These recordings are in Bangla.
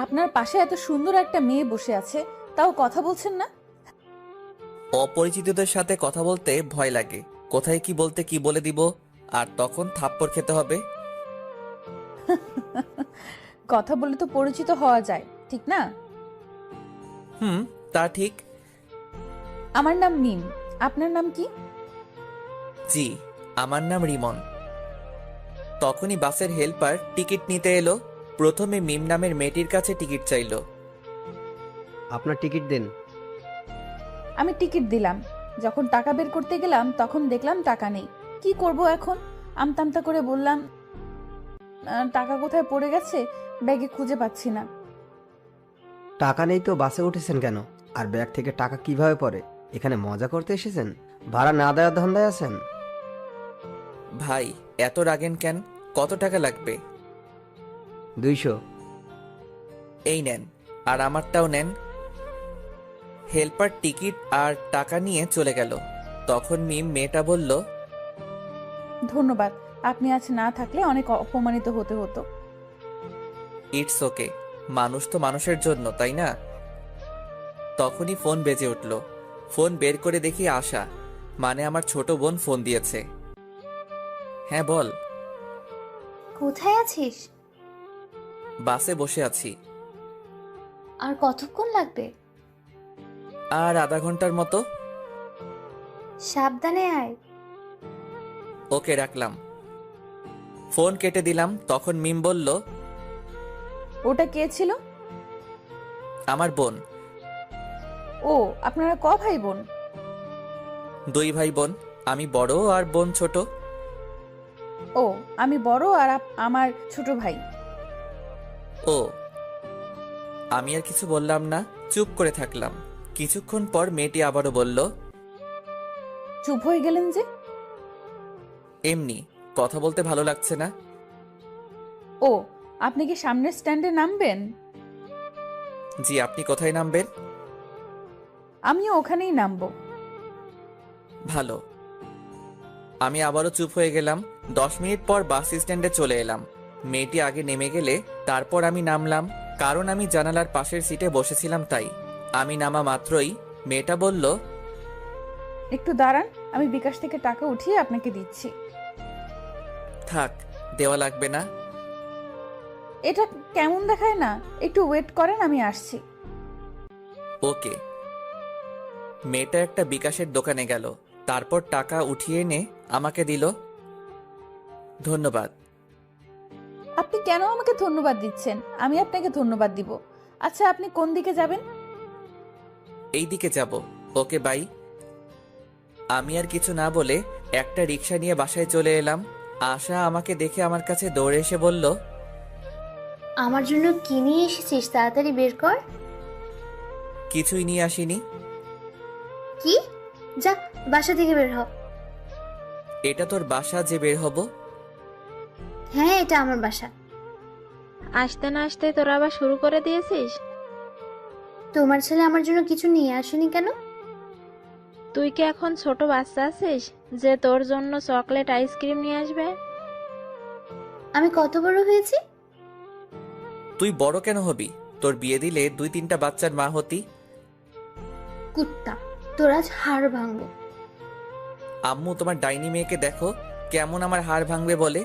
আপনার পাশে এত সুন্দর একটা মেয়ে বসে আছে, তাও কথা বলছেন না? অপরিচিতদের সাথে কথা বলতে ভয় লাগে। কোথায় কি বলতে কি বলে দিব, আর তখন থাপ্পড় খেতে হবে। কথা বলে তো পরিচিত হওয়া যায়, ঠিক না? হুম, তা ঠিক। আমার নাম মিম। আপনার নাম কি? জি, আমার নাম রিমন। তখনই বাসের হেল্পার টিকিট নিতে এলো। প্রথমে মিম নামের মেয়েটির কাছে টিকিট চাইলো। আপনার টিকিট দিন। আমি টিকিট দিলাম। যখন টাকা বের করতে গেলাম তখন দেখলাম টাকা নেই। কি করব এখন? আমতামতা করে বললাম, টাকা কোথায় পড়ে গেছে, ব্যাগে খুঁজে পাচ্ছি না। টাকা নেই তো বাসে উঠেছেন কেন? আর ব্যাগ থেকে টাকা কিভাবে পড়ে? এখানে মজা করতে এসেছেন? ভাড়া না দেওয়ার ধান্দায় আছেন? ভাই, এত রাগেন কেন? কত টাকা লাগবে? 200। এই নেন, আর আমারটাও নেন। হেল্পার টিকিট আর টাকা নিয়ে চলে গেল। তখন মিম মেয়েটা বলল, ধন্যবাদ, আপনি আজ না থাকলে অনেক অপমানিত হতে হতো। ইটস ওকে, মানুষ তো মানুষের জন্য, তাই না? তখনই ফোন বেজে উঠল। ফোন বের করে দেখি আশা, মানে আমার ছোট বোন ফোন দিয়েছে। হ্যাঁ বল। কোথায় আছিস? বাসে বসে আছি। আর কতক্ষণ লাগবে? আর আধা ঘন্টার মতো। সাবধানে আয়। ওকে, রাখলাম। ফোন কেটে দিলাম। তখন মিম বলল, ওটা কে ছিল? আমার বোন। ও, আপনারা ক ভাই বোন? 2 ভাই বোন, আমি বড় আর বোন ছোট। ও, আমি বড় আর আমার ছোট ভাই। ও। আমি আর কিছু বললাম না, চুপ করে থাকলাম। কিছুক্ষণ পর মেয়েটি আবারও বলল, চুপ হয়ে গেলেন যে? এমনি কথা বলতে ভালো লাগছে না। ও, আপনি কি সামনের স্ট্যান্ডে নামবেন? জি, আপনি কোথায় নামবেন? আমিও ওখানেই নামবো। ভালো। আমি আবারও চুপ হয়ে গেলাম। 10 মিনিট পর বাস স্ট্যান্ডে চলে এলাম। মেয়েটি আগে নেমে গেলে তারপর আমি নামলাম, কারণ আমি জানালার পাশের সিটে বসেছিলাম তাই। আমি নামা মাত্রই মেয়েটা বলল, একটু দাঁড়ান, আমি বিকাশ থেকে টাকা উঠিয়ে আপনাকে দিচ্ছি। থাক, দেওয়া লাগবে না। এটা কেমন দেখায় না? একটু ওয়েট করেন, আমি আসছি। ওকে। মেয়েটা একটা বিকাশের দোকানে গেল, তারপর টাকা উঠিয়ে এনে আমাকে দিল। ধন্যবাদ। আপনি কেন আমাকে ধন্যবাদ দিচ্ছেন? আমি আপনাকে ধন্যবাদ দিব। আচ্ছা, আপনি কোন দিকে যাবেন? এই দিকে যাব। ওকে, বাই। আমি আর কিছু না বলে একটা রিক্সা নিয়ে বাসায় চলে এলাম। আশা আমাকে দেখে আমার কাছে দৌড়ে এসে বলল, আমার জন্য কি নিয়ে এসেছিস তাড়াতাড়ি বের কর। কিছুই নিয়ে আসিনি। কি? যা, বাসা থেকে বের হ। এটা তোর বাসা যে বের হব? হ্যাঁ, এটা আমার বাসা। আসতে না আসতে তোরা আবার শুরু করে দিয়েছিস? তোমার ছেলে আমার জন্য কিছু নিয়ে আসেনি কেন? তুই কি এখন ছোট বাচ্চা আছিস যে তোর জন্য চকলেট আইসক্রিম নিয়ে আসবে? আমি কত বড় হয়েছি? তুই বড় কেন হবি? তোর বিয়ে দিলে 2-3টা বাচ্চার মা হতি। কুত্তা, তোর আজ হাড় ভাঙবো। আম্মু, তোমার ডাইনি মেয়েকে দেখো কেমন আমার হাড় ভাঙবে বলে।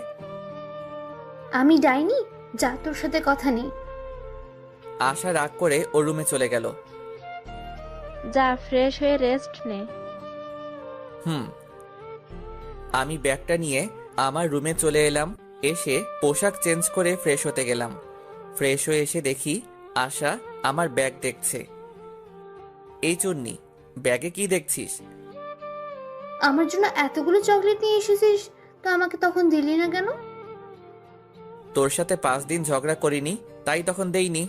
আমি ডাইনি? যা, তোর সাথে কথা নেই। আশা রাগ করে ওর রুমে চলে গেল। যা, ফ্রেশ হয়ে রেস্ট নে। হুম। আমি ব্যাগটা নিয়ে আমার রুমে চলে এলাম। এসে পোশাক চেঞ্জ করে ফ্রেশ হতে গেলাম। ফ্রেশ হয়ে এসে দেখি আশা আমার ব্যাগ দেখছে। এই চুন্নি, ব্যাগে কি দেখছিস? আমার জন্য এতগুলো চকলেট নিয়ে এসেছিস, তো আমাকে তখন দিলি না কেন? তোর সাথে 5 দিন ঝগড়া করিনি, তাই তখন দেইনি।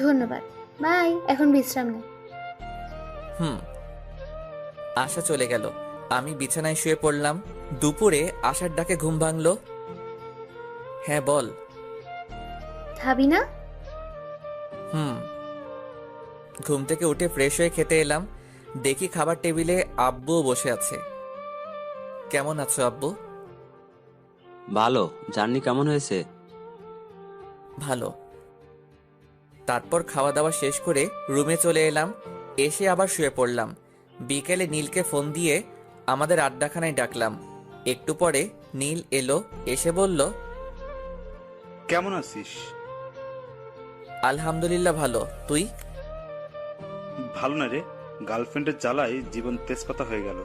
ধন্যবাদ, বাই। এখন বিশ্রাম নে। হুম। আশা চলে গেল। আমি বিছানায় শুয়ে পড়লাম। দুপুরে আশার ডাকে ঘুম ভাঙলো। হ্যাঁ বল। খাবি না? হুম। ঘুম থেকে উঠে ফ্রেশ হয়ে খেতে এলাম। দেখি খাবার টেবিলে আব্বুও বসে আছে। কেমন আছো আব্বু? ভালো। জার্নি কেমন হয়েছে? ভালো। তারপর খাওয়া দাওয়া শেষ করে রুমে চলে এলাম, এসে আবার শুয়ে পড়লাম। বিকেলে নীলকে ফোন দিয়ে আমাদের আড্ডাখানায় ডাকলাম। একটু পরে নীল এলো, এসে বলল, কেমন আছিস? আলহামদুলিল্লাহ ভালো, তুই? ভালো না রে, গার্লফ্রেন্ডের জ্বালায় জীবন তেজপাতা হয়ে গেল।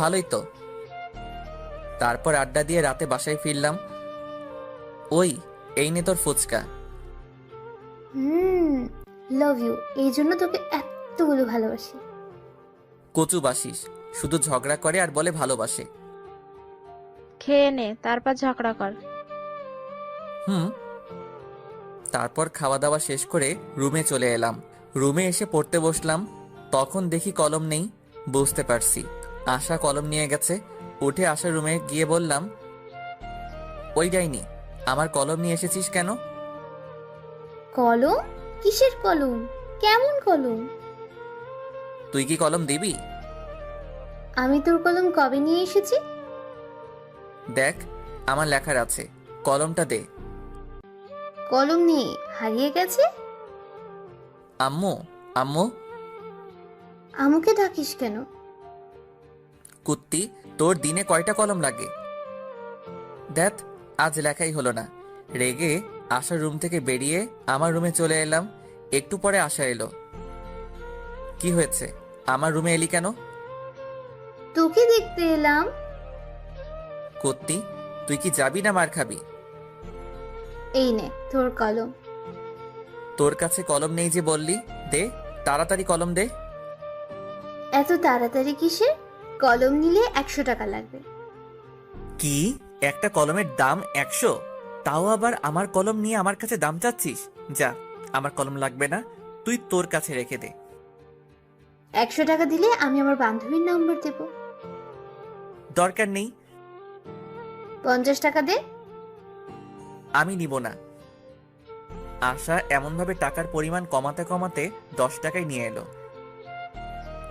ভালোই তো। তারপর আড্ডা দিয়ে রাতে বাসায় ফিরলাম। ওই, এই নে তোর ফুচকা। Love you. এই জন্য তোকে এতগুলো ভালোবাসি। কচু বাসিস, শুধু ঝগড়া করে আর বলে ভালোবাসে। খেয়ে নে, তারপর ঝগড়া কর। হুম। তারপর খাওয়া দাওয়া শেষ করে রুমে চলে এলাম। রুমে এসে পড়তে বসলাম, তখন দেখি কলম নেই। বুঝতে পারছি আশা কলম নিয়ে গেছে। উঠে আশার রুমে গিয়ে বললাম, ওই ডাইনি, আমার কলম নিয়ে এসেছিস কেন? কলম? কিসের কলম? কেমন কলম? তুই কি কলম দিবি? আমি তোর কলম কবে নিয়ে এসেছি? দেখ, আমার লেখার আছে, কলমটা দে। কলম নেই, হারিয়ে গেছে। আম্মু, আম্মু। আমাকে ডাকিস কেন? কুত্তি, তোর দিনে কয়টা কলম লাগে? দেখ, আজ লেখাই হলো না। রেগে আশার রুম থেকে বেরিয়ে আমার রুমে চলে এলাম। একটু পরে আশা এলো। কি হয়েছে, আমার রুমে এলি কেন? তোকে দেখতে এলাম। কুত্তি, তুই কি যাবি না মার খাবি? এই নে তোর কলম। তোর কাছে কলম নেই যে বললি, দে তাড়াতাড়ি কলম দে। এত তাড়াতাড়ি কিসের? কলম নিলে 100 টাকা লাগবে। কি, একটা কলমের দাম 100? তাও আবার আমার কলম নিয়ে আমার কাছে দাম চাচ্ছিস? যা, আমার কলম লাগবে না, তুই তোর কাছে রেখে দে। 100 টাকা দিলে আমি আমার বান্ধবীর নাম্বার দেব। দরকার নেই। 50 টাকা দে। আমি নিব না। আশা এমনভাবে টাকার পরিমাণ কমাতে কমাতে 10 টাকায় নিয়ে এলো।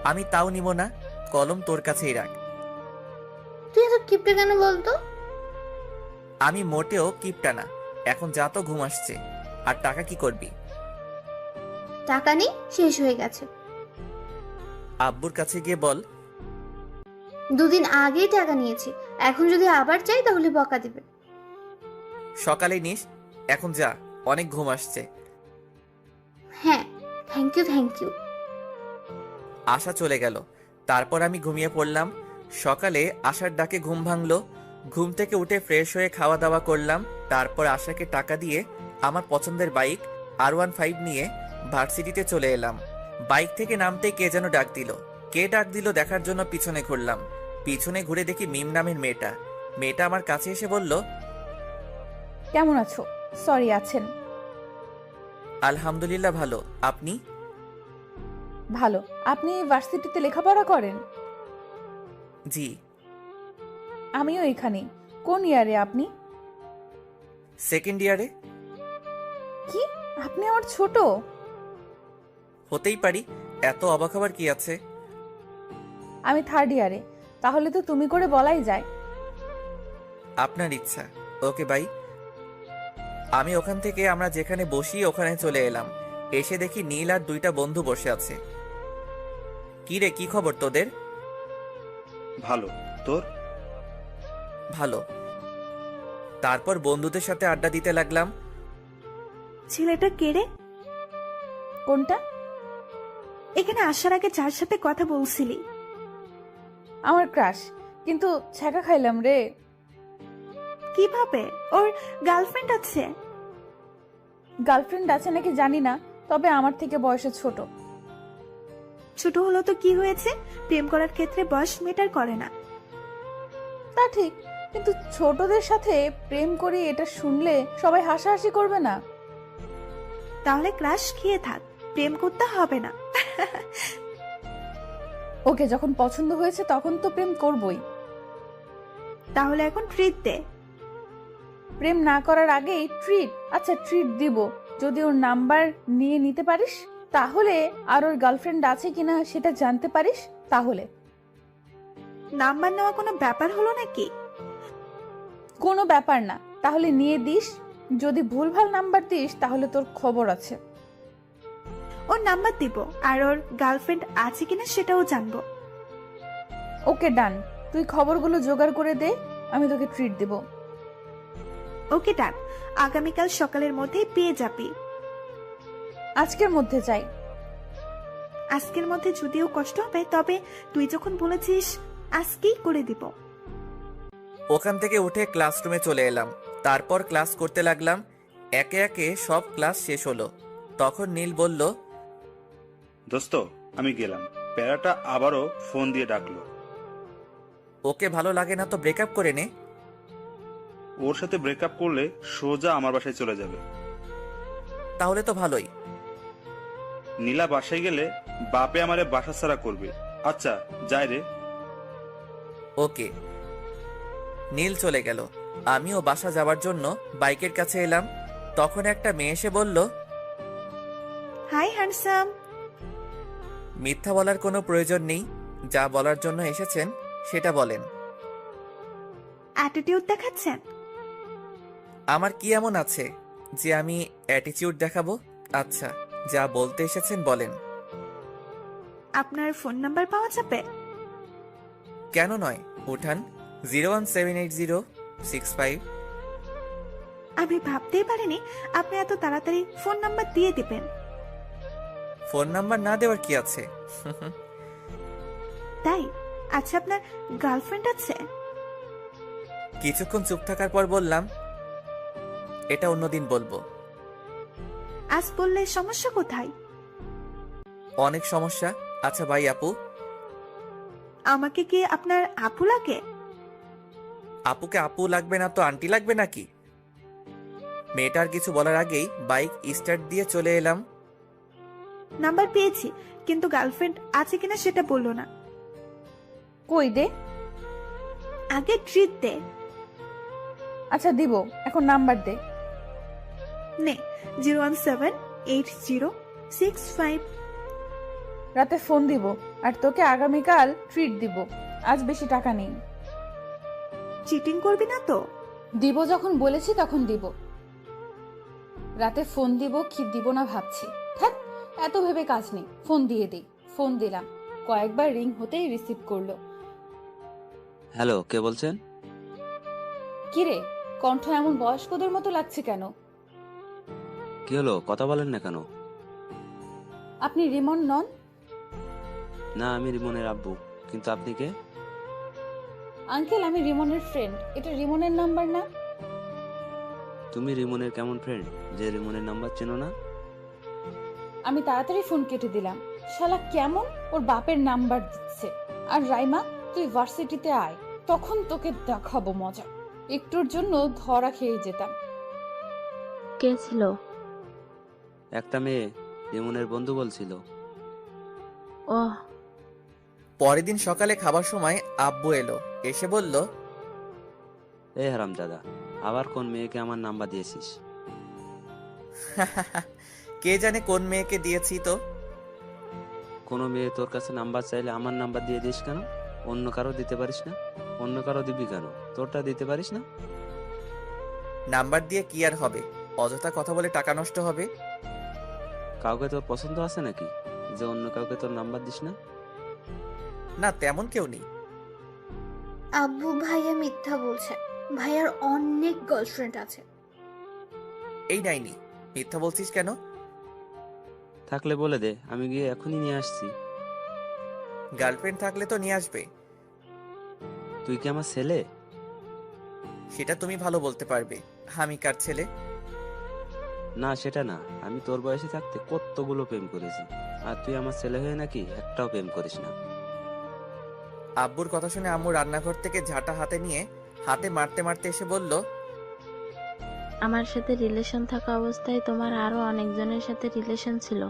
আমি তাও নিব না, কলম তোর কাছেই রাখ। তুই এত কিপটে কেন বলতো? আমি মোটেও কিপটা না। এখন যা, তো ঘুম আসছে। আর টাকা কি করবি? টাকা নেই, শেষ হয়ে গেছে। আব্বুর কাছে গিয়ে বল। 2 দিন আগেই টাকা নিয়েছি, এখন যদি আবার চাই তাহলে বকা দিবে। সকালে নিস, এখন যা, অনেক ঘুম আসছে। হ্যাঁ, থ্যাংক ইউ থ্যাংক ইউ। আশা চলে গেল। তারপর আমি ঘুমিয়ে পড়লাম। সকালে আশার ডাকে ঘুম ভাঙলো। ঘুম থেকে উঠে ফ্রেশ হয়ে খাওয়া দাওয়া করলাম। তারপর আশাকে টাকা দিয়ে আমার পছন্দের বাইক R15 নিয়ে ভার্সিটিতে চলে এলাম। বাইক থেকে নামতে কে যেন ডাক দিল। কে ডাক দিল দেখার জন্য পিছনে ঘুরলাম। পিছনে ঘুরে দেখি মিম নামের মেয়েটা। মেয়েটা আমার কাছে এসে বলল, কেমন আছো? সরি, আছেন? আলহামদুলিল্লাহ ভালো, আপনি? ভালো। আপনি ভার্সিটিতে লেখাপড়া করেন? জি। আমিও এখানে। কোন ইয়ারে আপনি? সেকেন্ড ইয়ারে। কি, আপনি আমার ছোট? হতেই পারি, এত অবাক হবার কি আছে? আমি থার্ড ইয়ারে। তাহলে তো তুমি করে বলাই যায়। আপনার ইচ্ছা। Okay bye. আমি ওখান থেকে আমরা যেখানে বসি ওখানে চলে এলাম। এসে দেখি নীল আর 2টা বন্ধু বসে আছে। কি রে, কি খবর তোদের? ভালো, তোর? ভালো। তারপর বন্ধুদের সাথে আড্ডা দিতে লাগলাম। ছেলেটা কে রে? কোনটা? এখানে আসার আগে যার সাথে কথা বলছিলি। আমার ক্রাশ, কিন্তু ছ্যাঁকা খাইলাম রে। কিভাবে? ওর গার্লফ্রেন্ড আছে? গার্লফ্রেন্ড আছে নাকি জানি না, তবে আমার থেকে বয়সে ছোট। ছোট হলো তো কি হয়েছে? প্রেম করার ক্ষেত্রে বয়স মেটার করে না। তা ঠিক, কিন্তু ছোটদের সাথে প্রেম করি এটা শুনলে সবাই হাসাহাসি করবে না? তাহলে ক্রাশ খেয়ে থাক, প্রেম করতে হবে না। ওকে যখন পছন্দ হয়েছে তখন তো প্রেম করবই। তাহলে এখন ট্রিট দে। প্রেম না করার আগেই ট্রিট? আচ্ছা, ট্রিট দিব যদি ওর নাম্বার নিয়ে নিতে পারিস, তাহলে আর ওর গার্লফ্রেন্ড আছে কিনা সেটা জানতে পারিস তাহলে। নাম্বার নেওয়া কোনো ব্যাপার হলো নাকি? কোনো ব্যাপার না, তাহলে নিয়ে দিস। যদি ভুলভাল নাম্বার দিস তাহলে তোর খবর আছে। ওর নাম্বার দিব, আর ওর গার্লফ্রেন্ড আছে কিনা সেটাও জানবো। ওকে ডান, তুই খবরগুলো জোগাড় করে দে, আমি তোকে ট্রিট দেব। ওকে ডান, আগামীকাল সকালের মধ্যেই পেয়ে যাবি। আজকের মধ্যে চাই। আজকের মধ্যে যদিও কষ্ট হবে, তবে তুই যখন বলেছিস আজকেই করে দিব। ওখান থেকে উঠে ক্লাসরুমে চলে এলাম। তারপর ক্লাস করতে লাগলাম। একে একে সব ক্লাস শেষ হলো। তখন নীল বলল, দোস্ত আমি গেলাম। প্যারাটা আবারও ফোন দিয়ে ডাকলো। ওকে ভালো লাগে না তো ব্রেকআপ করে নে। ওর সাথে ব্রেকআপ করলে সোজা আমার বাসায় চলে যাবে। তাহলে তো ভালোই। নীলা বাসায় গেলে বাপে আমারে বাসা ছাড়া করবে। আচ্ছা যাই রে। ওকে। নীল চলে গেল। আমিও বাসা যাওয়ার জন্য বাইকের কাছে এলাম। তখন একটা মেয়ে এসে বলল, হাই হ্যান্ডসাম। মিথ্যা বলার কোনো প্রয়োজন নেই, যা বলার জন্য এসেছেন সেটা বলেন। অ্যাটিটিউড দেখাচ্ছেন? আমার কি এমন আছে যে আমি অ্যাটিটিউড দেখাবো? আচ্ছা, যা বলতে এসেছেন বলেন। আপনার ফোন নাম্বার পাওয়া যাবে? কেন নয়, উঠান। 0178065। আমি ভাবতেই পারিনি আপনি এত তাড়াতাড়ি ফোন নাম্বার দিয়ে দিবেন। ফোন নাম্বার না দেওয়ার কি আছে? তাই? আচ্ছা, আপনার গার্লফ্রেন্ড আছে? কিছুক্ষণ চুপ থাকার পর বললাম, এটা অন্যদিন বলবো। আজ বললে সমস্যা কোথায়? অনেক সমস্যা। আচ্ছা ভাই আপু, আমাকে কি আপনার আপু লাগে? আপুকে আপু লাগবে না তো আন্টি লাগবে নাকি? মেয়েটার কিছু বলার আগেই বাইক স্টার্ট দিয়ে চলে এলাম। নাম্বার পেয়েছি, কিন্তু গার্লফ্রেন্ড আছে কিনা সেটা বললো না। কই দে। আগে ট্রিট দে। আচ্ছা দিব, এখন নাম্বার দে। নে, 0178065। রাতে ফোন দিব, আর তোকে আগামীকাল ট্রিট দিব। আজ বেশি টাকা নেই। চিটিং করবি না তো? দিব যখন বলেছি তখন দিব। রাতে ফোন দিব কি দিব না ভাবছি। থাক, এত ভেবে কাজ নেই, ফোন দিয়ে দিই। ফোন দিলাম, কয়েকবার রিং হতেই রিসিভ করলো। হ্যালো, কে বলছেন? কিরে, কণ্ঠ এমন বয়স্কদের মতো লাগছে কেন? কি হলো, কথা বলেন না কেন? আপনি রিমন নন? না, আমি রিমনের আব্বু। কিন্তু আপনি কে? আঙ্কেল, আমি রিমনের ফ্রেন্ড। এটা রিমনের নাম্বার না? তুমি রিমনের কেমন ফ্রেন্ড যে রিমনের নাম্বার চেনো না? আমি তাড়াতাড়ি ফোন কেটে দিলাম। শালা কেমন ওর বাপের নাম্বার দিচ্ছে। আর রাইমা, তুই ভার্সিটিতে আয়, তখন তোকে দেখাবো মজা। একটুর জন্য ধরা খেয়ে যেতাম। কে ছিল? একটা মেয়ে, রিমনের বন্ধু বলছিল। ওহ, পরের দিন সকালে খাবার সময় আব্বু এলো। এসে বলল, এই হারামজাদা, আবার কোন মেয়েকে আমার নাম্বার দিয়েছিস? কে জানে কোন মেয়েকে দিয়েছি তো। কোনো মেয়ে তোর কাছে নাম্বার চাইলে আমার নাম্বার দিয়ে দিস কেন? অন্য কারো দিতে পারিস না? অন্য কারো দিবি কেন? তোরটা দিতে পারিস না? নাম্বার দিয়ে কি আর হবে? অযথা কথা বলে টাকা নষ্ট হবে। কাউকে তোর পছন্দ আছে নাকি যে অন্য কাউকে তোর নাম্বার দিস না? না, তেমন কেউ নেই। আব্বু ভাইয়া মিথ্যা বলছে। ভাইয়ার অনেক গার্লফ্রেন্ড আছে। এই নাইনি, মিথ্যা বলছিস কেন? থাকলে বলে দে, আমি গিয়ে এখনই নিয়ে আসছি। গার্লফ্রেন্ড থাকলে তো নিয়ে আসবে। তুই কি আমার ছেলে? সেটা তুমি ভালো বলতে পারবে। আমি কার ছেলে? না, সেটা না। আমি তোর বয়সে থাকতে কতগুলো প্রেম করেছি, আর তুই আমার ছেলে হয়ে নাকি একটাও প্রেম করিস না। আব্বুর কথা শুনে আম্মু রান্নাঘর থেকে ঝাঁটা হাতে নিয়ে হাতে মারতে মারতে এসে বলল, আমার সাথে রিলেশন থাকা অবস্থায় তোমার আরো অনেকজনের সাথে রিলেশন ছিল।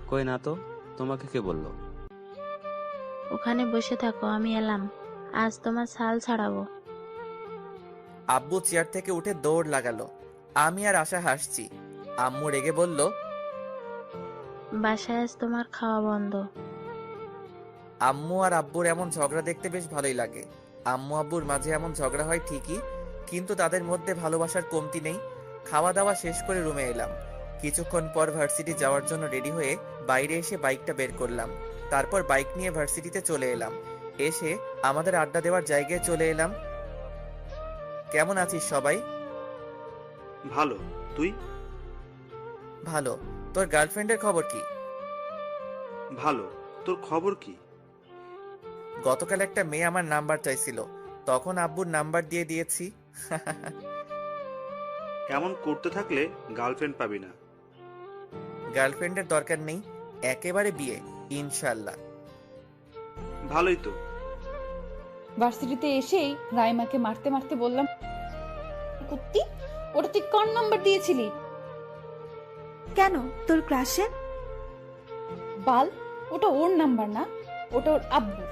কই না তো, তোমাকে কে বললো? ওখানে বসে থাকো, আমি এলাম। আজ তোমার ছাল ছাড়াবো। আব্বু চেয়ার থেকে উঠে দৌড় লাগালো। আমি আর আশা হাসছি। আম্মু রেগে বলল, বাসায় আজ তোমার খাওয়া বন্ধ। আম্মু আর আব্বুর এমন ঝগড়া দেখতে বেশ ভালোই লাগে। আম্মু আব্বুর মাঝে এমন ঝগড়া হয় ঠিকই, কিন্তু তাদের মধ্যে ভালোবাসার কমতি নেই। খাওয়া দাওয়া শেষ করে রুমে এলাম। কিছুক্ষণ পর ভার্সিটি যাওয়ার জন্য রেডি হয়ে বাইরে এসে বাইকটা বের করলাম। তারপর বাইক নিয়ে ভার্সিটিতে চলে এলাম। এসে আমাদের আড্ডা দেওয়ার জায়গায় চলে এলাম। কেমন আছিস সবাই? ভালো। তুই? ভালো। তোর গার্লফ্রেন্ডের খবর কি? ভালো। তোর খবর কি? গতকাল একটা মেয়ে আমার নাম্বার চাইছিল, তখন আব্বুর নাম্বার দিয়ে দিয়েছি। এমন করতে থাকলে গার্লফ্রেন্ড পাবি না। গার্লফ্রেন্ডের দরকার নেই, একেবারে বিয়ে ইনশাল্লাহ। ভালোই তো। ভার্সিটিতে এসেই রাইমাকে মারতে মারতে বললাম, কুত্তি, ওটা তুই কোন নাম্বার দিয়েছিলি? কেন, তোর ক্রাশের? বাল, ওটা ওর নাম্বার না, ওটা ওর আব্বুর।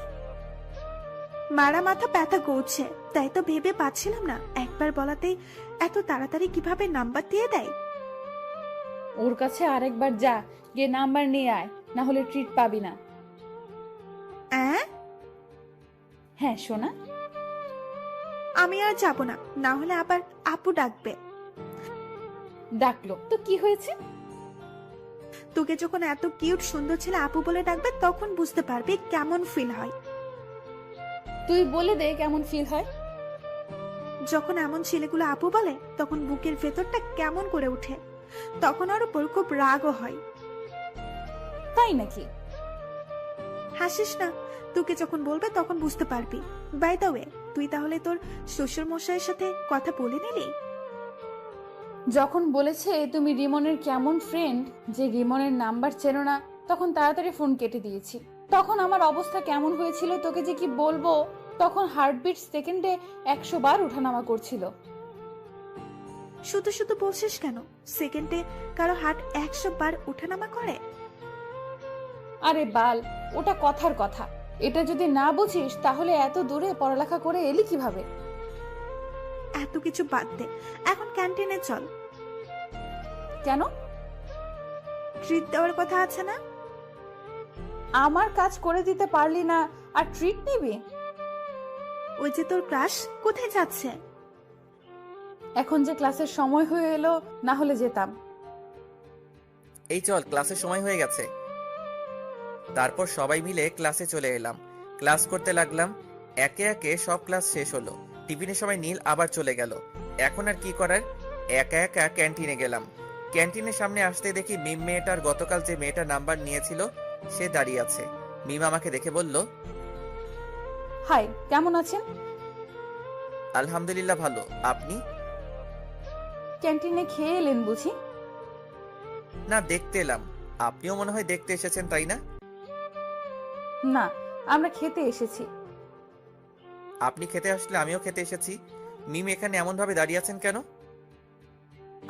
মারা মাথা ব্যথা করছে, তাই তো ভেবে পাচ্ছিলাম না একবার বলাতেই এত তাড়াতাড়ি কিভাবে নাম্বার দিয়ে দেয়। ওর কাছে আরেকবার যা, গিয়ে নাম্বার নিয়ে আয়, না হলে ট্রিট পাবি না। হ্যাঁ সোনা। আমি আর যাব না, না হলে আবার আপু ডাকবে। ডাকলো তো কি হয়েছে? তোকে যখন এত কিউট সুন্দর ছেলে আপু বলে ডাকবে তখন বুঝতে পারবি কেমন ফিল হয়। তুই বলে দে কেমন ফিল হয়। যখন এমন ছেলেগুলো আপু বলে তখন বুকের ভেতরটা কেমন করে ওঠে, তখন ওর উপর খুব রাগও হয়। তাই নাকি? হাসিস না, তোকে যখন বলবে তখন বুঝতে পারবি। বাই দ্য ওয়ে, তুই তাহলে তোর শ্বশুর মশাইয়ের সাথে কথা বলে নিলি? যখন বলেছে তুমি রিমনের কেমন ফ্রেন্ড, যে রিমনের নাম্বার চেনো না, তখন তাড়াতাড়ি ফোন কেটে দিয়েছি। তখন আমার অবস্থা কেমন হয়েছিল তোকে যে কি বলবো। তখন হার্টবিট সেকেন্ডে 100 বার ওঠানামা করছিল। শুধু শুধু বলছিস কেন? সেকেন্ডে কারো হার্ট 100 বার ওঠানামা করে? আরে বাল, ওটা কথার কথা। এটা যদি না বুঝিস তাহলে এত দূরে পড়ালেখা করে এলি কিভাবে? এত কিছু বাদ দে, এখন ক্যান্টিনে চল। কেন? ট্রিট দেওয়ার কথা আছে না? আমার কাজ করে দিতে পারলি না আর ট্রিট নিবি? ওই যে তোর ক্রাশ কোথায় যাচ্ছে? এখন যে ক্লাসের সময় হয়ে এলো, না হলে যেতাম। এই চল, ক্লাসের সময় হয়ে গেছে। তারপর সবাই মিলে ক্লাসে চলে এলাম। ক্লাস করতে লাগলাম। একে একে সব ক্লাস শেষ হলো। টিফিনের সময় নীল আবার চলে গেল। এখন আর কি করার, একা একা ক্যান্টিনে গেলাম। ক্যান্টিনের সামনে আসতে দেখি মিম মেয়েটার, গতকাল যে মেয়েটার নাম্বার নিয়েছিল, সে দাঁড়িয়ে আছে। মিম আমাকে দেখে বলল, হাই, কেমন আছেন? আলহামদুলিল্লাহ ভালো, আপনি? ক্যান্টিনে খেয়ে এলেন বুঝি? না, দেখতে এলাম। আপনিও মনে হয় দেখতে এসেছেন, তাই না? না, আমরা খেতে এসেছি। আপনি খেতে আসলে আমিও খেতে এসেছি। মিম এখানে এমন ভাবে দাঁড়িয়ে আছেন কেন?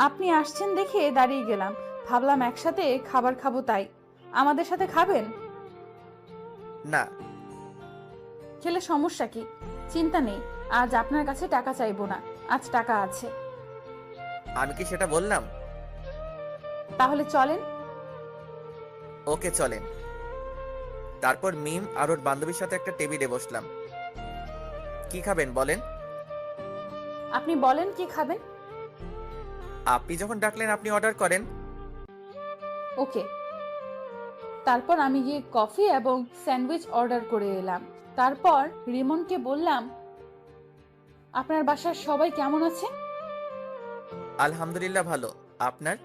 আপনি আসছেন দেখে দাঁড়িয়ে গেলাম, ভাবলাম একসাথে খাবার খাবো তাই। আমাদের সাথে খাবেন? না। খেলে সমস্যা কি? চিন্তা নেই, আজ আপনার কাছে টাকা চাইবো না, আজ টাকা আছে। আমি কি সেটা বললাম? তাহলে চলেন। ওকে চলেন। তারপর মিম আর ওর বান্ধবীর সাথে একটা টেবিলে বসলাম। কি খাবেন বলেন? আপনি বলেন কি খাবেন। আপনি যখন ডাকলেন আপনি অর্ডার করেন। ওকে। তারপর আমি গিয়ে কফি এবং স্যান্ডউইচ অর্ডার করে এলাম। তারপর রিমনকে বললাম, আপনার বাসার সবাই কেমন আছে? আলহামদুলিল্লাহ ভালো, আপনার?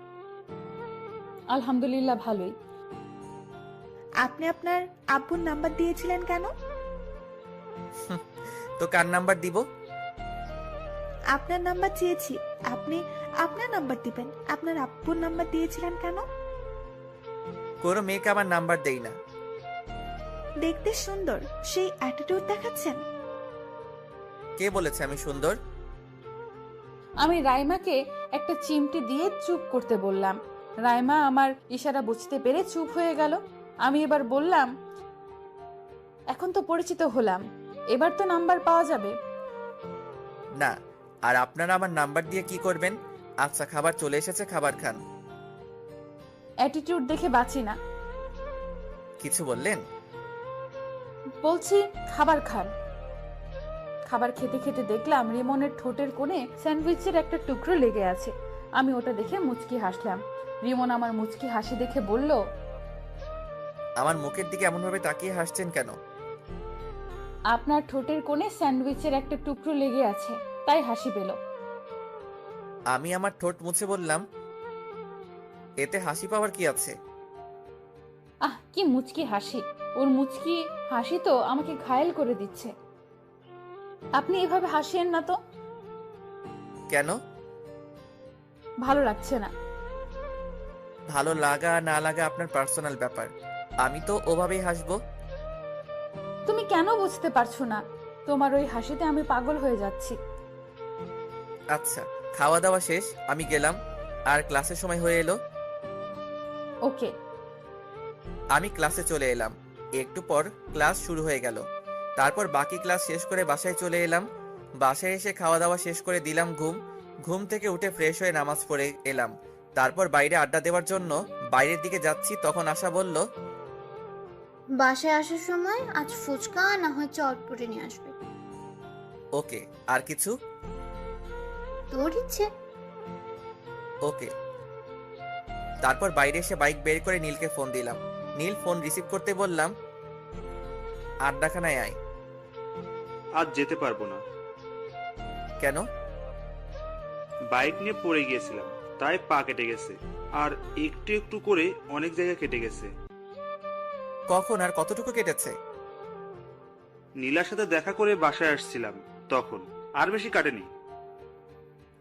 আলহামদুলিল্লাহ ভালোই। আপনি আপনার আব্বুর নাম্বার দিয়েছিলেন কেন? তো কার নাম্বার দিব? আপনার নাম্বার চেয়েছি, আপনি আপনার নাম্বার দিবেন। আপনার আব্বুর নাম্বার দিয়েছিলেন কেন? কোনো মেয়েকে আমার নাম্বার দেই না। দেখতে সুন্দর, সেই অ্যাটিটিউড দেখাচ্ছেন। কে বলেছে আমি সুন্দর? আমি রাইমাকে একটা চিমটি দিয়ে চুপ করতে বললাম। রাইমা আমার ইশারা বুঝতে পেরে চুপ হয়ে গেল। আমি এবার বললাম, এখন তো পরিচিত হলাম, এবার তো নাম্বার পাওয়া যাবে। না। আর আপনারা আমার নাম্বার দিয়ে কি করবেন? আচ্ছা, খাবার চলে এসেছে, খাবার খান। অ্যাটিটিউড দেখে বাঁচি না। কিছু বললেন? বলছি খাবার খান। খাবার খেতে খেতে দেখলাম রিমনের ঠোঁটের কোণে স্যান্ডউইচের একটা টুকরো লেগে আছে। আমি ওটা দেখে মুচকি হাসলাম। রিমন আমার মুচকি হাসি দেখে বলল, আমার মুখের দিকে এমনভাবে তাকিয়ে হাসছেন কেন? আপনার ঠোঁটের কোণে স্যান্ডউইচের একটা টুকরো লেগে আছে, তাই হাসি পেল। আমি আমার ঠোঁট মুছে বললাম, এতে হাসি পাওয়ার কি আছে? কি মুচকি হাসি! ওর মুচকি হাসি তো আমাকে ঘায়েল করে দিচ্ছে। আপনি এভাবে হাসিয়েন না তো। কেন? ভালো লাগছে না। ভালো লাগা না লাগা আপনার পার্সোনাল ব্যাপার, আমি তো ওভাবেই হাসবো। তুমি কেন বুঝতে পারছো না? তোমার ওই হাসিতে আমি পাগল হয়ে যাচ্ছি। আচ্ছা, খাওয়া দাওয়া শেষ, আমি গেলাম। আর ক্লাসের সময় হয়ে এলো। ওকে। আমি ক্লাসে চলে এলাম। একটু পর ক্লাস শুরু হয়ে গেল। তারপর বাকি ক্লাস শেষ করে বাসায় চলে এলাম। বাসায় এসে খাওয়া দাওয়া শেষ করে দিলাম ঘুম। ঘুম থেকে উঠে ফ্রেশ হয়ে নামাজ পড়ে এলাম। তারপর বাইরে আড্ডা দেওয়ার জন্য বাইরের দিকে যাচ্ছি, তখন আশা বলল, বাসায় আসার সময় আজ ফুচকা না হয় চটপটি নিয়ে আসবে। ওকে। আর কিছু? তোর ইচ্ছে। ওকে। তারপর বাইরে এসে বাইক বের করে নীলকে ফোন দিলাম। নীল ফোন রিসিভ করতে বললাম, আড্ডাখানায় আয়। আজ যেতে পারবো না। কেন? বাইক নিয়ে পড়ে গিয়েছিলাম, তাই পা কেটে গেছে। আর একটু একটু করে অনেক জায়গা কেটে গেছে। কখন আর কতটুকু কেটেছে? নীলার সাথে দেখা করে বাসায় আসছিলাম তখন। আর বেশি কাটেনি।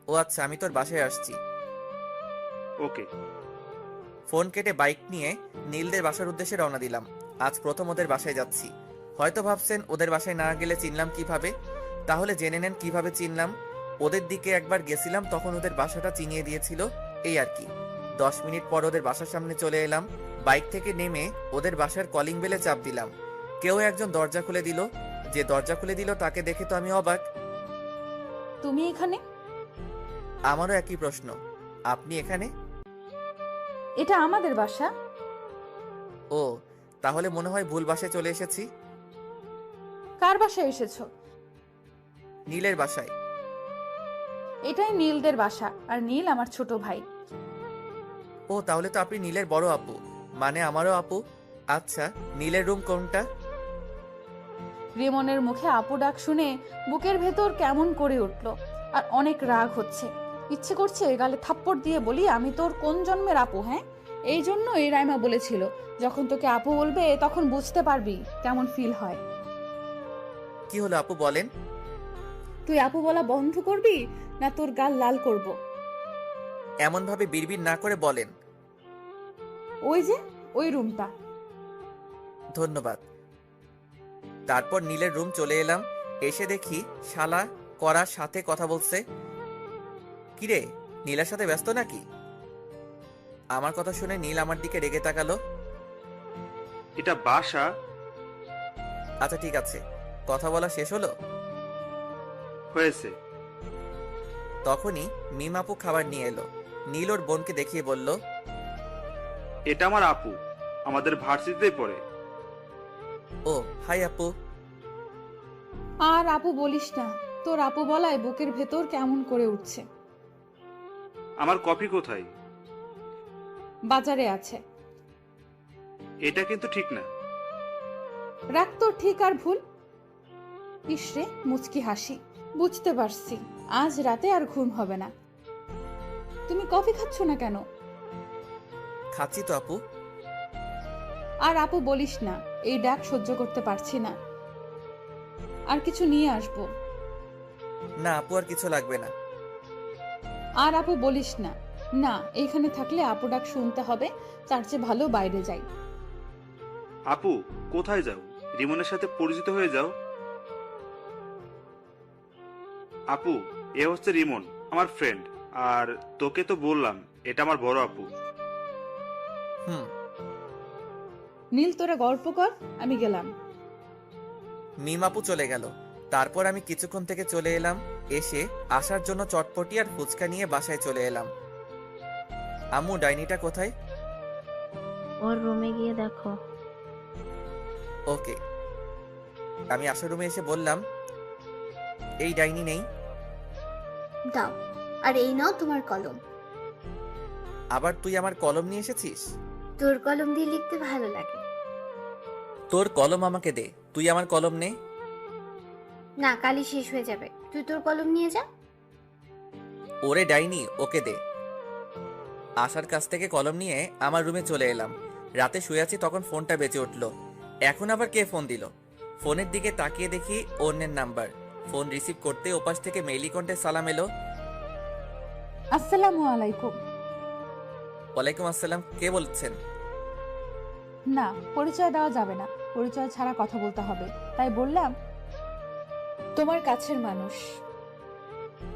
ও আচ্ছা, আমি তোর বাসায় আসছি। ওকে। ফোন কেটে বাইক নিয়ে নীলদের বাসার উদ্দেশ্যে রওনা দিলাম। আজ প্রথম ওদের বাসায় যাচ্ছি। হয়তো ভাবছেন ওদের বাসায় না গেলে চিনলাম কিভাবে, তাহলে জেনে নেন কিভাবে চিনলাম। ওদের দিকে একবার গেছিলাম, তখন ওদের বাসাটা চিনিয়ে দিয়েছিল, এই আর কি। 10 মিনিট পর ওদের বাসার সামনে চলে এলাম। বাইক থেকে নেমে ওদের বাসার কলিং বেলে চাপ দিলাম। কেউ একজন দরজা খুলে দিল। যে দরজা খুলে দিল তাকে দেখে তো আমি অবাক। তুমি এখানে? আমারও একই প্রশ্ন। আপনি এখানে? এটা আমাদের বাসা। ও, তাহলে মনে হয় ভুল বাসায় চলে এসেছি। কার বাসায় এসেছো? নীলের বাসায়। এটাই নীলদের বাসা, আর নীল আমার ছোট ভাই। ও, তাহলে তো আপনি নীলের বড় আপু, মানে আমারও আপু। আচ্ছা, নীলের রুম কোনটা? রিমনের মুখে আপু ডাক শুনে বুকের ভেতর কেমন করে উঠল, আর অনেক রাগ হচ্ছে। ইচ্ছে করছে গালে থাপ্পড় দিয়ে বলি, আমি তোর কোন জন্মের আপু? হ্যাঁ, এই জন্য এই রাইমা বলেছিল, যখন তোকে আপু বলবে তখন বুঝতে পারবি কেমন ফিল হয়। কি হলো আপু, বলেন। তুই আপু বলা বন্ধ করবি না তোর গাল লাল করব? এমন ভাবে বিড়বিড় না করে বলেন। ওই যে ওই রুমটা। ধন্যবাদ। তারপর নীলের রুম চলে এলাম। এসে দেখি শালা করার সাথে কথা বলছে। কিরে, নীলার সাথে ব্যস্ত নাকি? আমার কথা শুনে নীল আমার দিকে রেগে তাকালো। এটা বাসা। আচ্ছা ঠিক আছে, কথা বলা শেষ হলো? হয়েছে। তখনই মিম আপু খাবার নিয়ে এলো। নীল ওর বোনকে দেখিয়ে বলল, এটা আমার আপু, আমাদের ভার্সিটিতেই পড়ে। ও হাই আপু। আর আপু বলিস না, তোর আপু বলায় বুকের ভেতর কেমন করে উঠছে। আমার কফি কোথায়? বাজারে আছে। এটা কিন্তু ঠিক না। রাখ তোর ঠিক আর ভুল। ইসরে মুচকি হাসি। বুঝতে পারছি আজ রাতে আর ঘুম হবে না। তুমি কফি খাচ্ছ না কেন? খাচ্ছি তো আপু। আর আপু বলিস না, এই ডাক সহ্য করতে পারছি না। আর কিছু নিয়ে আসবো? না আপু, আর কিছু লাগবে না। আর আপু বলিস না। না, এইখানে থাকলে আপু ডাক শুনতে হবে, তার চেয়ে ভালো বাইরে যাই। আপু কোথায় যাও? রিমনের সাথে পরিচিত হয়ে যাও। আপু, এ হচ্ছে রিমন, আমার ফ্রেন্ড। আর তোকে তো বললাম এটা আমার বড় আপু। হুম। নীল তোরা গল্প কর, আমি গেলাম। মিম আপু চলে গেল। তারপর আমি কিছুক্ষণ থেকে চলে এলাম। এসে আসার জন্য চটপটি আর ফুচকা নিয়ে বাসায় চলে এলাম। আম্মু, ডাইনিটা কোথায়? ওর রুমে গিয়ে দেখো। ওকে। আমি আসার রুমে এসে বললাম, এই ডাইনি নেই। দাও, আর এই নাও তোমার কলম। আবার তুই আমার কলম নিয়ে এসেছিস? তোর কলম দিয়ে লিখতে ভালো লাগে। তোর কলম আমাকে দে, তুই আমার কলম নে। না, কালই শেষ হয়ে যাবে, তুই তোর কলম নিয়ে যা। ওরে ডাইনি, ওকে দে। আশার কাছ থেকে কলম নিয়ে আমার রুমে চলে এলাম। রাতে শুয়ে আছি, তখন ফোনটা বেজে উঠলো। এখন আবার কে ফোন দিল? ফোনের দিকে তাকিয়ে দেখি অন্যের নাম্বার। ফোন রিসিভ করতে ওপাশ থেকে মেইলি কণ্ঠে সালাম এলো। আসসালামু আলাইকুম। ওয়ালাইকুম আসসালাম, কে বলছেন? না, পরিচয় দেওয়া যাবে না, পরিচয় ছাড়া কথা বলতে হবে, তাই বললাম তোমার কাছের মানুষ।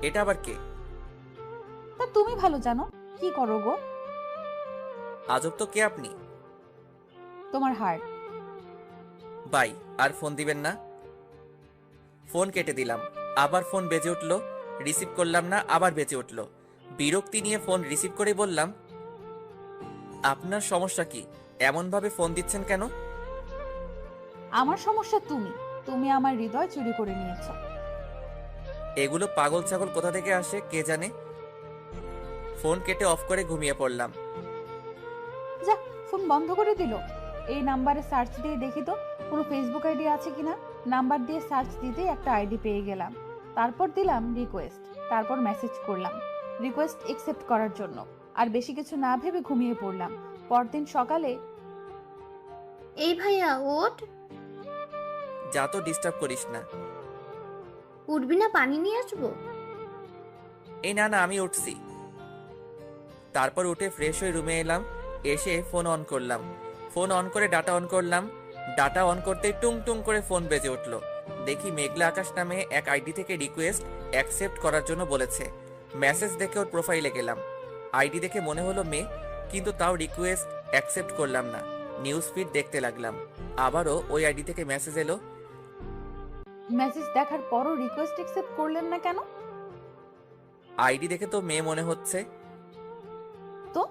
এটা আবার কে? তা তুমি ভালো জানো। কি করো গো? আজব তো, কে আপনি? তোমার হার্ট। বাই, আর ফোন দিবেন না। ফোন কেটে দিলাম। আবার ফোন বেজে উঠলো, রিসিভ করলাম না, আবার বেজে উঠলো। বিরক্তি নিয়ে ফোন রিসিভ করে বললাম, আপনার সমস্যা কি? এমন ভাবে ফোন দিচ্ছেন কেন? আমার সমস্যা তুমি, তুমি আমার হৃদয় চুরি করে নিয়েছো। এগুলো পাগল ছাগল কোথা থেকে আসে কে জানে। ফোন কেটে অফ করে ঘুমিয়ে পড়লাম। যা, ফোন বন্ধ করে দিল। এই নাম্বারে সার্চ দিয়ে দেখি তো কোনো ফেসবুক আইডি আছে কিনা। নাম্বার দিয়ে সার্চ দিতে একটা আইডি পেয়ে গেলাম। তারপর দিলাম রিকোয়েস্ট, তারপর মেসেজ করলাম রিকোয়েস্ট একসেপ্ট করার জন্য। আর বেশি কিছু না ভেবে ঘুমিয়ে পড়লাম। পরদিন সকালে এই ভাইয়া ওঠ। যা তো, ডিস্টার্ব করিস না। উঠবি না? পানি নিয়ে আসবো। এই না না, আমি উঠছি। তারপর উঠে ফ্রেশ হয়ে রুমে এলাম। এসে ফোন অন করলাম। ফোন অন করে ডাটা অন করলাম। ডাটা অন করতে টুং টুং করে ফোন বেজে উঠলো। দেখি মেঘলা আকাশ নামে এক আইডি থেকে রিকোয়েস্ট অ্যাকসেপ্ট করার জন্য বলেছে। মেসেজ দেখে ওর প্রোফাইলে গেলাম। আইডি দেখে মনে হলো মেয়ে, কিন্তু তাও রিকোয়েস্ট অ্যাকসেপ্ট করলাম না। নিউজ ফিড দেখতে লাগলাম। আবারও ওই আইডি থেকে মেসেজ এলো। মেসেজ দেখার পরও রিকোয়েস্ট একসেপ্ট করলেন না কেন? আইডি দেখে তো মেয়ে মনে হচ্ছে। তো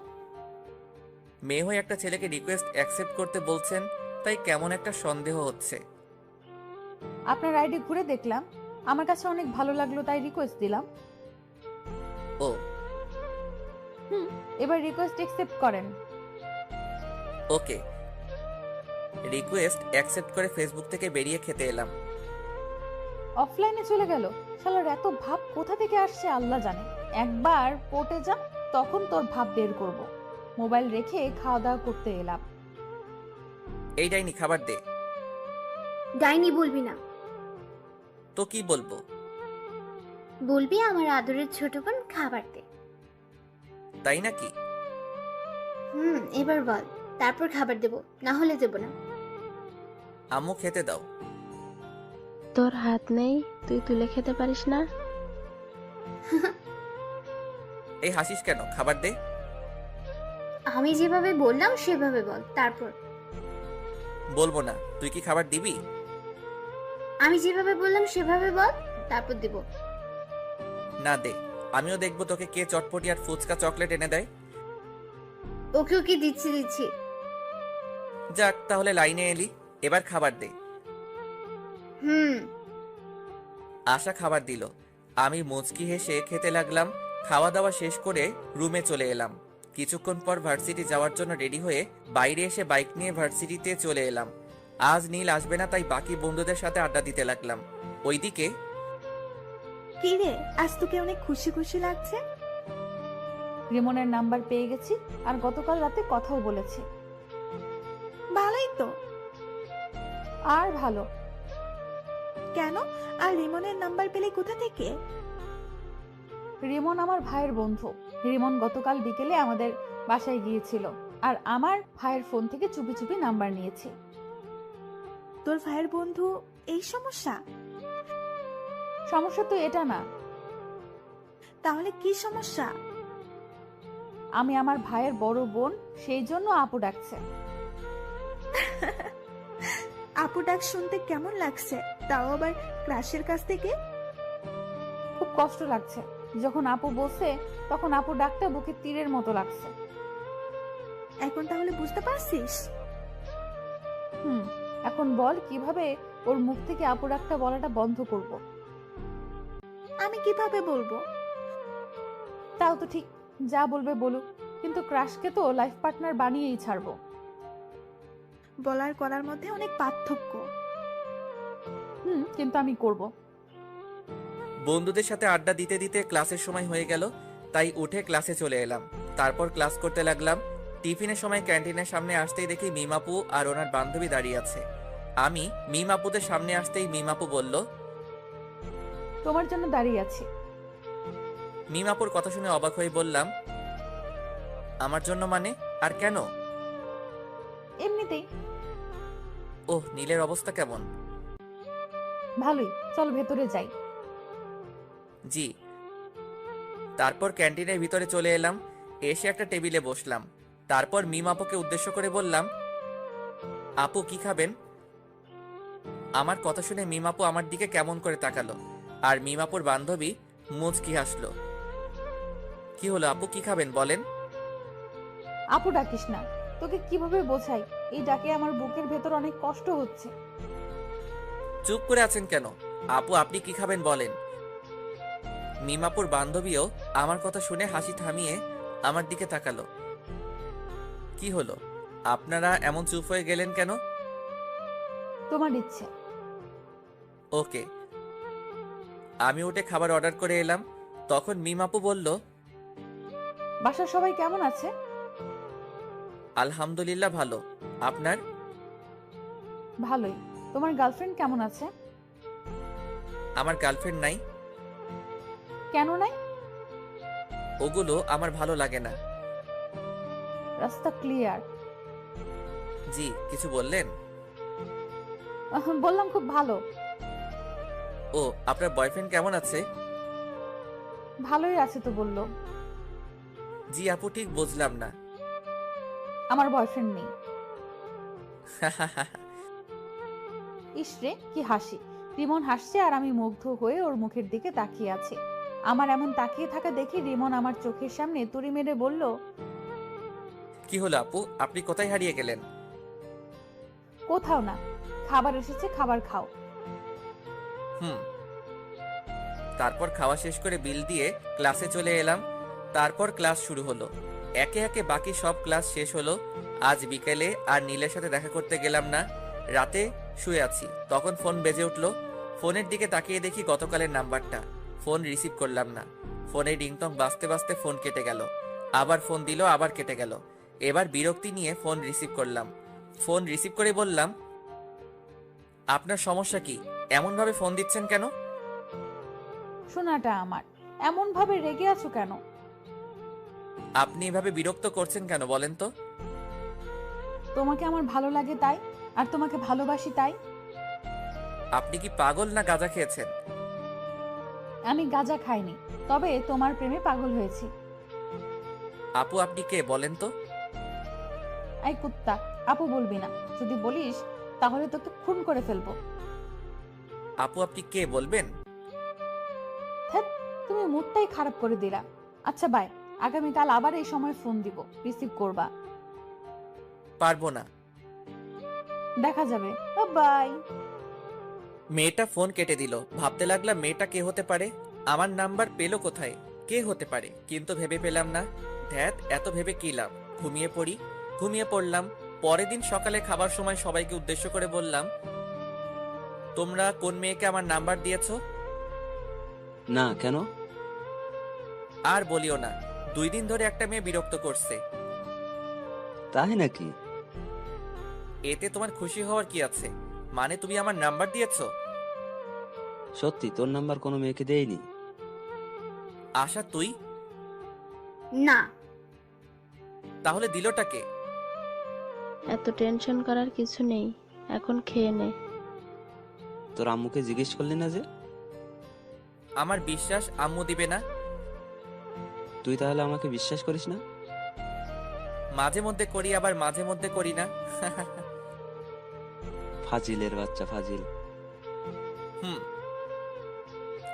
মেয়ে হয়ে একটা ছেলেকে রিকোয়েস্ট অ্যাকসেপ্ট করতে বলছেন, তাই কেমন একটা সন্দেহ হচ্ছে। আপনার আইডি ঘুরে দেখলাম, আমার কাছে অনেক ভালো লাগলো, তাই রিকোয়েস্ট দিলাম। ও এবার রিকোয়েস্ট একসেপ্ট করেন। ওকে। রিকোয়েস্ট অ্যাকসেপ্ট করে ফেসবুক থেকে বেরিয়ে খেতে এলাম। অফলাইনে চলে গেল। শালার এত ভাব কোথা থেকে আসছে আল্লাহ জানে। একবার কোর্টে যা, তখন তোর ভাব বের করব। মোবাইল রেখে খাওয়া দাওয়া করতে এলাম। এই ডাইনি, খাবার দে। ডাইনি বলবি না। তো কি বলবো? বলবি আমার আদরের ছোট বোন খাবার দে। তাই নাকি? এবার বল, তারপর খাবার দেব, না হলে দেব না। আম্মু খেতে দাও। তোর হাত নেই, তুই তুলে খেতে পারিস না? এই হাসিস কেন? খাবার দে। আমি যেভাবে বললাম সেভাবে বল, তারপর। বলবো না। তুই কি খাবার দিবি? আমি যেভাবে বললাম সেভাবে বল, তারপর দেব। না দে, আমিও দেখবো তোকে কে চটপটি আর ফুচকা চকলেট এনে দেয়। ওকে ওকে, দিচ্ছি। যাক, তাহলে লাইনে এলি। এবার খাবার দে। আশা খাবার দিল। আমি মুচকি হেসে খেতে লাগলাম। খাওয়া দাওয়া শেষ করে রুমে চলে এলাম। কিছুক্ষণ পর ভার্সিটি যাওয়ার জন্য রেডি হয়ে বাইরে এসে বাইক নিয়ে ভার্সিটিতে চলে এলাম। আজ নীল আসবে না, তাই বাকি বন্ধুদের সাথে আড্ডা দিতে লাগলাম। ওইদিকে কি রে, আজ তোকে অনেক খুশি খুশি লাগছে। রিমনের নাম্বার পেয়ে গেছি, আর গতকাল রাতে কথাও বলেছি। ভালোই তো। আর ভালো কেন? আর রিমনের নাম্বার পেলে কোথা থেকে? রিমন আমার ভাইয়ের বন্ধু। রিমন গতকাল বিকেলে আমাদের বাসায় গিয়েছিল, আর আমার ভাইয়ের ফোন থেকে চুপি চুপি নাম্বার নিয়েছি। তোর ভাইয়ের বন্ধু এই সমস্যা? সমস্যা তো এটা না। তাহলে কি সমস্যা? আমি আমার ভাইয়ের বড় বোন, সেই জন্য আপু ডাকছে। আপু ডাক শুনতে কেমন লাগছে? তাও আবার ক্রাশের কাছ থেকে। খুব কষ্ট লাগছে। যখন আপু বলছে, তখন আপু ডাকটা বুকে তীরের মতো লাগছে। এখন তাহলে বুঝতে পারছিস? এখন বল কিভাবে ওর মুখ থেকে আপু ডাকটা বলাটা বন্ধ করব। আমি কিভাবে বলবো? তাও তো ঠিক, যা বলবে বলুক, কিন্তু ক্রাশকে তো লাইফ পার্টনার বানিয়েই ছাড়বো। বলার করার মধ্যে অনেক পার্থক্য। কিন্তু আমি করব। বন্ধুদের সাথে আড্ডা দিতে দিতে ক্লাসের সময় হয়ে গেল, তাই উঠে ক্লাসে চলে এলাম। তারপর ক্লাস করতে লাগলাম। টিফিনের সময় ক্যান্টিনের সামনে আসতেই দেখি মিমাপু আর ওনার বান্ধবী দাঁড়িয়ে আছে। আমি মিমাপুদের সামনে আসতেই মিমাপু বলল, তোমার জন্য দাঁড়িয়ে আছি। মিমাপুর কথা শুনে অবাক হয়ে বললাম, আমার জন্য মানে? আর কেন? এমনিতেই। ওহ, নীলের অবস্থা কেমন? ভালোই, চল ভেতরে যাই। জি। তারপর ক্যান্টিনের ভিতরে চলে এলাম, এসে একটা টেবিলে বসলাম। তারপর মিমাপুকে উদ্দেশ্য করে বললাম, আপু কি খাবেন? আমার কথা শুনে মিমাপু আমার দিকে কেমন করে তাকালো, আর মিমাপুর বান্ধবী মুচকি হাসলো। কি হলো আপু, কি খাবেন বলেন? আপু ডাকিস না, তোকে কিভাবে বোঝাই, এই ডাকে আমার বুকের ভেতর অনেক কষ্ট হচ্ছে। চুপ করে আছেন কেন? আপু আপনি কি খাবেন বলেন। মিমাপুর বান্ধবীও আমার কথা শুনে হাসি থামিয়ে আমার দিকে তাকালো। কি হলো, আপনারা এমন চুপ হয়ে গেলেন কেন? তোমার ইচ্ছে। ওকে। আমি উঠে খাবার অর্ডার করে এলাম। তখন মিমাপু বলল, বাসার সবাই কেমন আছে? আলহামদুলিল্লাহ ভালো। আপনার? ভালোই। তোমার গার্লফ্রেন্ড কেমন আছে? আমার গার্লফ্রেন্ড নাই। কেন নাই? ওগুলো আমার ভালো লাগে না। রাস্তা ক্লিয়ার। জি, কিছু বললেন? বললাম খুব ভালো। ও, আপনার বয়ফ্রেন্ড কেমন আছে? ভালোই আছে তো বললো। জি আপু, ঠিক বুঝলাম না। আমার বয়ফ্রেন্ড নেই। ইসরে কি হাসি! রিমন হাসছে আর আমি মুগ্ধ হয়ে ওর মুখের দিকে তাকিয়ে আছি। আমার এমন তাকিয়ে থাকা দেখে রিমন আমার চোখের সামনে তুড়ি মেরে বলল, কি হলো আপু, আপনি কোথায় হারিয়ে গেলেন? কোথাও না, খাবার এসেছে, খাবার খাও। হুম। তারপর খাওয়া শেষ করে বিল দিয়ে ক্লাসে চলে এলাম। তারপর ক্লাস শুরু হলো। একে একে বাকি সব ক্লাস শেষ হলো। আজ বিকেলে আর নীলের সাথে দেখা করতে গেলাম না। রাতে শুয়ে আছি, তখন ফোন বেজে উঠলো। ফোনের দিকে তাকিয়ে দেখি গতকালের নাম্বারটা। ফোন রিসিভ করলাম না। ফোনে রিংটং বাজতে বাজতে ফোন কেটে গেল। আবার ফোন দিল, আবার কেটে গেল। এবার বিরক্তি নিয়ে ফোন রিসিভ করলাম। ফোন রিসিভ করে বললাম, আপনার সমস্যা কি? এমনভাবে ফোন দিচ্ছেন কেন? শোনাটা আমার, এমন ভাবে রেগে আছো কেন? আপনি এভাবে বিরক্ত করছেন কেন বলেন তো? তোমাকে আমার ভালো লাগে তাই, আর তোমাকে ভালোবাসি তাই। আপনি কি পাগল না গাঁজা খেয়েছেন? আমি গাঁজা খাইনি, তবে তোমার প্রেমে পাগল হয়েছি। আপু আপনি কে বলেন তো? এই কুত্তা, আপু বলবি না। যদি বলিস তাহলে তোকে খুন করে ফেলবো। আপু আপনি কে বলবেন? ধ্যাৎ, তুমি মুডটাই খারাপ করে দিলা। আচ্ছা বাই, আগামীকাল আবার এই সময় ফোন দিব, রিসিভ করবা। পারবো না। দেখা যাবে। বাই। মেয়েটা ফোন কেটে দিল। ভাবতে লাগলাম মেয়েটা কে হতে পারে, আমার নাম্বার পেলো কোথায়, কে হতে পারে, কিন্তু ভেবে পেলাম না। ধ্যাত, এত ভেবে কি লাভ, ঘুমিয়ে পড়ি। ঘুমিয়ে পড়লাম। পরের দিন সকালে খাবার সময় সবাইকে উদ্দেশ্য করে বললাম, তোমরা কোন মেয়েকে আমার নাম্বার দিয়েছো? না, কেন? আর বলিও না, 2 দিন ধরে একটা মেয়ে বিরক্ত করছে। তাই নাকি? এতে তোমার খুশি হওয়ার কি আছে? মানে তুমি আমার নাম্বার দিয়েছো? সত্যি তোর নাম্বার কোনো মেয়েকে দেয়নি? আশা তুই? না। তাহলে দিলটাকে? এত টেনশন করার কিছু নেই, এখন খেয়ে নে। তোর আম্মুকে জিজ্ঞেস করলি না যে? আমার বিশ্বাস আম্মু দিবে না। তুই তাহলে আমাকে বিশ্বাস করিস না? মাঝে মধ্যে করি, আবার মাঝে মধ্যে করি না। ফাজিলের বাচ্চা, ফাজিল। হুম।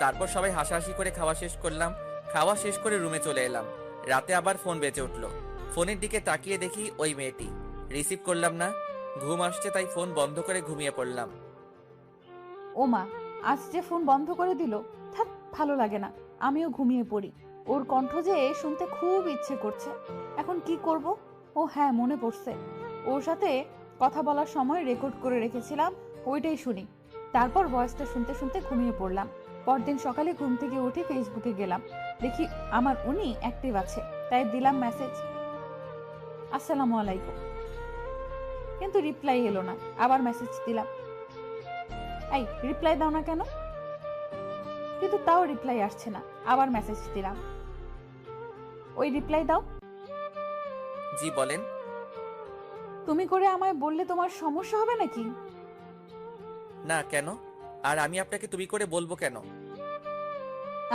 তারপর সবাই হাসাহাসি করে খাওয়া শেষ করলাম। খাওয়া শেষ করে রুমে চলে এলাম। রাতে আবার ফোন বেজে উঠলো। ফোনের দিকে তাকিয়ে দেখি ওই মেয়েটি। রিসিভ করলাম না। ঘুম আসছে, তাই ফোন বন্ধ করে ঘুমিয়ে পড়লাম। ও মা, আজ যে ফোন বন্ধ করে দিল। ধ্যাৎ, ভালো লাগে না, আমিও ঘুমিয়ে পড়ি। ওর কণ্ঠ যে শুনতে খুব ইচ্ছে করছে। এখন কি করব? ও হ্যাঁ, মনে পড়ছে, ওর সাথে কথা বলার সময় রেকর্ড করে রেখেছিলাম, ওইটাই শুনি। তারপর ভয়েসটা শুনতে শুনতে ঘুমিয়ে পড়লাম। পরদিন সকালে ঘুম থেকে উঠে ফেসবুকে গেলাম, দেখি আমার উনি অ্যাক্টিভ আছে, তাই দিলাম মেসেজ, আসসালামু আলাইকুম। কিন্তু রিপ্লাই এলো না। আবার মেসেজ দিলাম, এই রিপ্লাই দাও না কেন? কিন্তু তাও রিপ্লাই আসছে না। আবার মেসেজ দিলাম, ওই রিপ্লাই দাও। জি বলেন। তুমি করে আমায় বললে তোমার সমস্যা হবে নাকি? না, কেন? আর আমি আপনাকে তুমি করে বলবো কেন?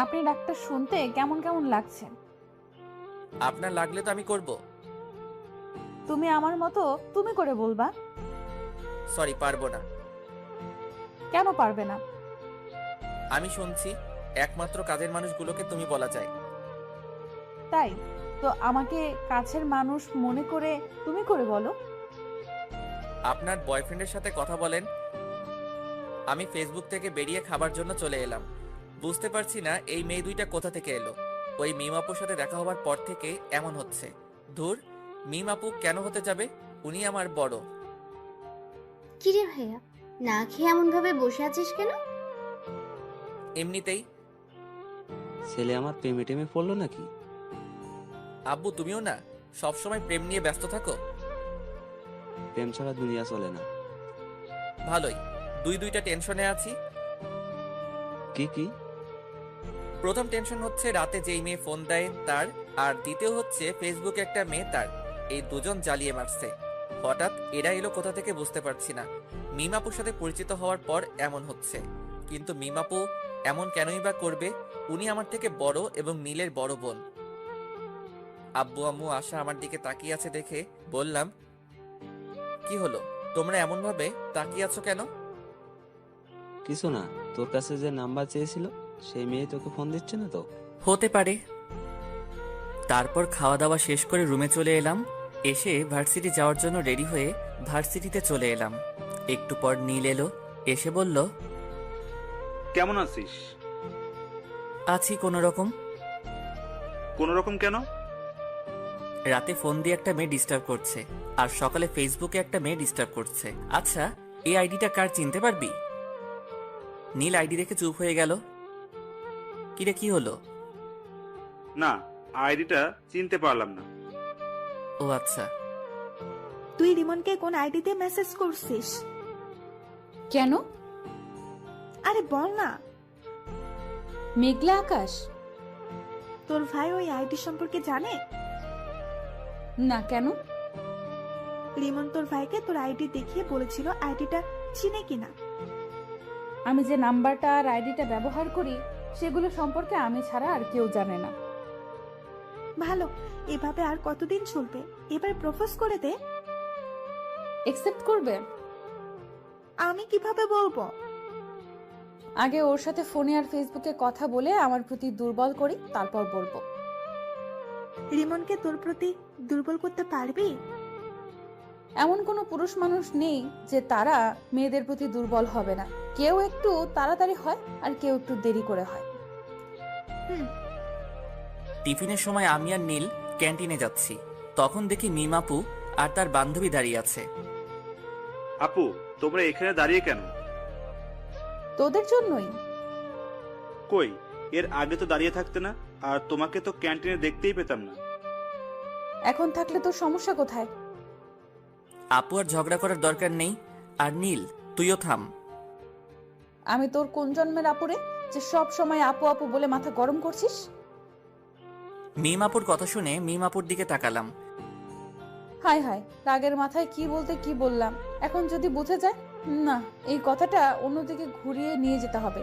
আপনি ডাক্তার শুনতে কেমন কেমন লাগছে। আপনার লাগলে তো আমি করব। তুমি আমার মতো তুমি করে বলবা। সরি, পারবো না। কেন পারবে না? আমি শুনছি একমাত্র কাজের মানুষগুলোকে তুমি বলা যায়। তাই তো আমাকে কাছের মানুষ মনে করে তুমি করে বলো। আপনার বয়ফ্রেন্ডের সাথে কথা বলেন। আমি ফেসবুক থেকে বেরিয়ে খাবার জন্য চলে এলাম। বুঝতে পারছি না এই মেয়ে দুইটা কোথা থেকে এলো। ওই মিম আপুর সাথে দেখা হবার পর থেকে এমন হচ্ছে। ধুর, মিম আপু কেন হতে যাবে? উনি আমার বড়। কিরে ভাইয়া, না খেয়ে এমন ভাবে বসে আছিস কেন? এমনিতেই। ছেলে আমার প্রেমে টেমে পড়লো নাকি? আব্বু, তুমিও না সবসময় প্রেম নিয়ে ব্যস্ত থাকো। প্রেম ছাড়া দুনিয়া চলে না। ভালোই, দুইটা টেনশনে আছি। কি কি? প্রথম টেনশন হচ্ছে রাতে যেই মেয়ে ফোন দেয় তার, আর দ্বিতীয় হচ্ছে ফেসবুকে একটা মেয়ে তার। এই দুজন জ্বালিয়ে মারছে। হঠাৎ এরা এলো কোথা থেকে বুঝতে পারছি না। মিমাপুর সাথে পরিচিত হওয়ার পর এমন হচ্ছে। কিন্তু মিমাপু এমন কেনই বা করবে? উনি আমার থেকে বড় এবং নীলের বড় বোন। আব্বু আম্মু আশা আমার দিকে তাকিয়ে আছে দেখে বললাম, কি হলো, তোমরা এমন ভাবে তাকিয়ে আছো কেন? কিছু না, তোর কাছে যে নাম্বার চেয়েছিল সেই মেয়ে তোকে ফোন দিচ্ছে না তো? হতে পারে। তারপর খাওয়া দাওয়া শেষ করে রুমে চলে এলাম। এসে ভার্সিটি যাওয়ার জন্য রেডি হয়ে ভার্সিটিতে চলে এলাম। একটু পর নীল এলো, এসে বলল, কেমন আছিস? আছি কোনো রকম। কোন রকম কেন? রাতে ফোন দিয়ে একটা মেয়ে ডিস্টার্ব করছে, আর সকালে ফেসবুকে একটা মেয়ে ডিস্টার্ব করছে। আচ্ছা, এই আইডিটা কার চিনতে পারবি? নীল আইডি দেখে চুপ হয়ে গেল। কিরে, কি হলো? না, আইডিটা চিনতে পারলাম না। ও আচ্ছা। তুই রিমনকে কোন আইডিতে মেসেজ করছিস? কেন? আরে বল না। মেঘলা আকাশ। তোর ভাই ওই আইডি সম্পর্কে জানে? না, কেন? রিমন তোর ভাইকে তোর আইডি দেখিয়ে বলেছিল আইডিটা চিনে কিনা। আমি যে নাম্বারটা আর আইডিটা ব্যবহার করি সেগুলো সম্পর্কে আমি ছাড়া আর কেউ জানে না। ভালো, এভাবে আর কতদিন চলবে? এবার প্রপোজ করে দে। একসেপ্ট করবে? আমি কিভাবে বলবো? আগে ওর সাথে ফোনে আর ফেসবুকে কথা বলে আমার প্রতি দুর্বল করি, তারপর বলবো। রিমনকে তোর প্রতি দুর্বল করতে পারবি? এমন কোনো পুরুষ মানুষ নেই যে তারা মেয়েদের প্রতি দুর্বল হবে না। কেউ একটু তাড়াতাড়ি হয় আর কেউ একটু দেরি করে হয়। টিফিনের সময় আমি আর নীল ক্যান্টিনে যাচ্ছি। তখন দেখি মিমাপু আর তার বান্ধবী দাঁড়িয়ে আছে। আপু, তোমরা এখানে দাঁড়িয়ে কেন? তোদের জন্যই। কই, এর আগে তো দাঁড়িয়ে থাকতে না, আর তোমাকে তো ক্যান্টিনে দেখতেই পেতাম না। এখন থাকলে তোর সমস্যা কোথায়? আপু আর ঝগড়া করার দরকার নেই। আর নীল, তুইও থাম। আমি তোর কোন জন্মের আপুরে যে সব সময় আপু আপু বলে মাথা গরম করছিস? মিমাপুর কথা শুনে মিমাপুর দিকে তাকালাম। হায় হায়, রাগের মাথায় কি বলতে কি বললাম। এখন যদি বুঝে যায়, না, এই কথাটা অন্যদিকে ঘুরিয়ে নিয়ে যেতে হবে।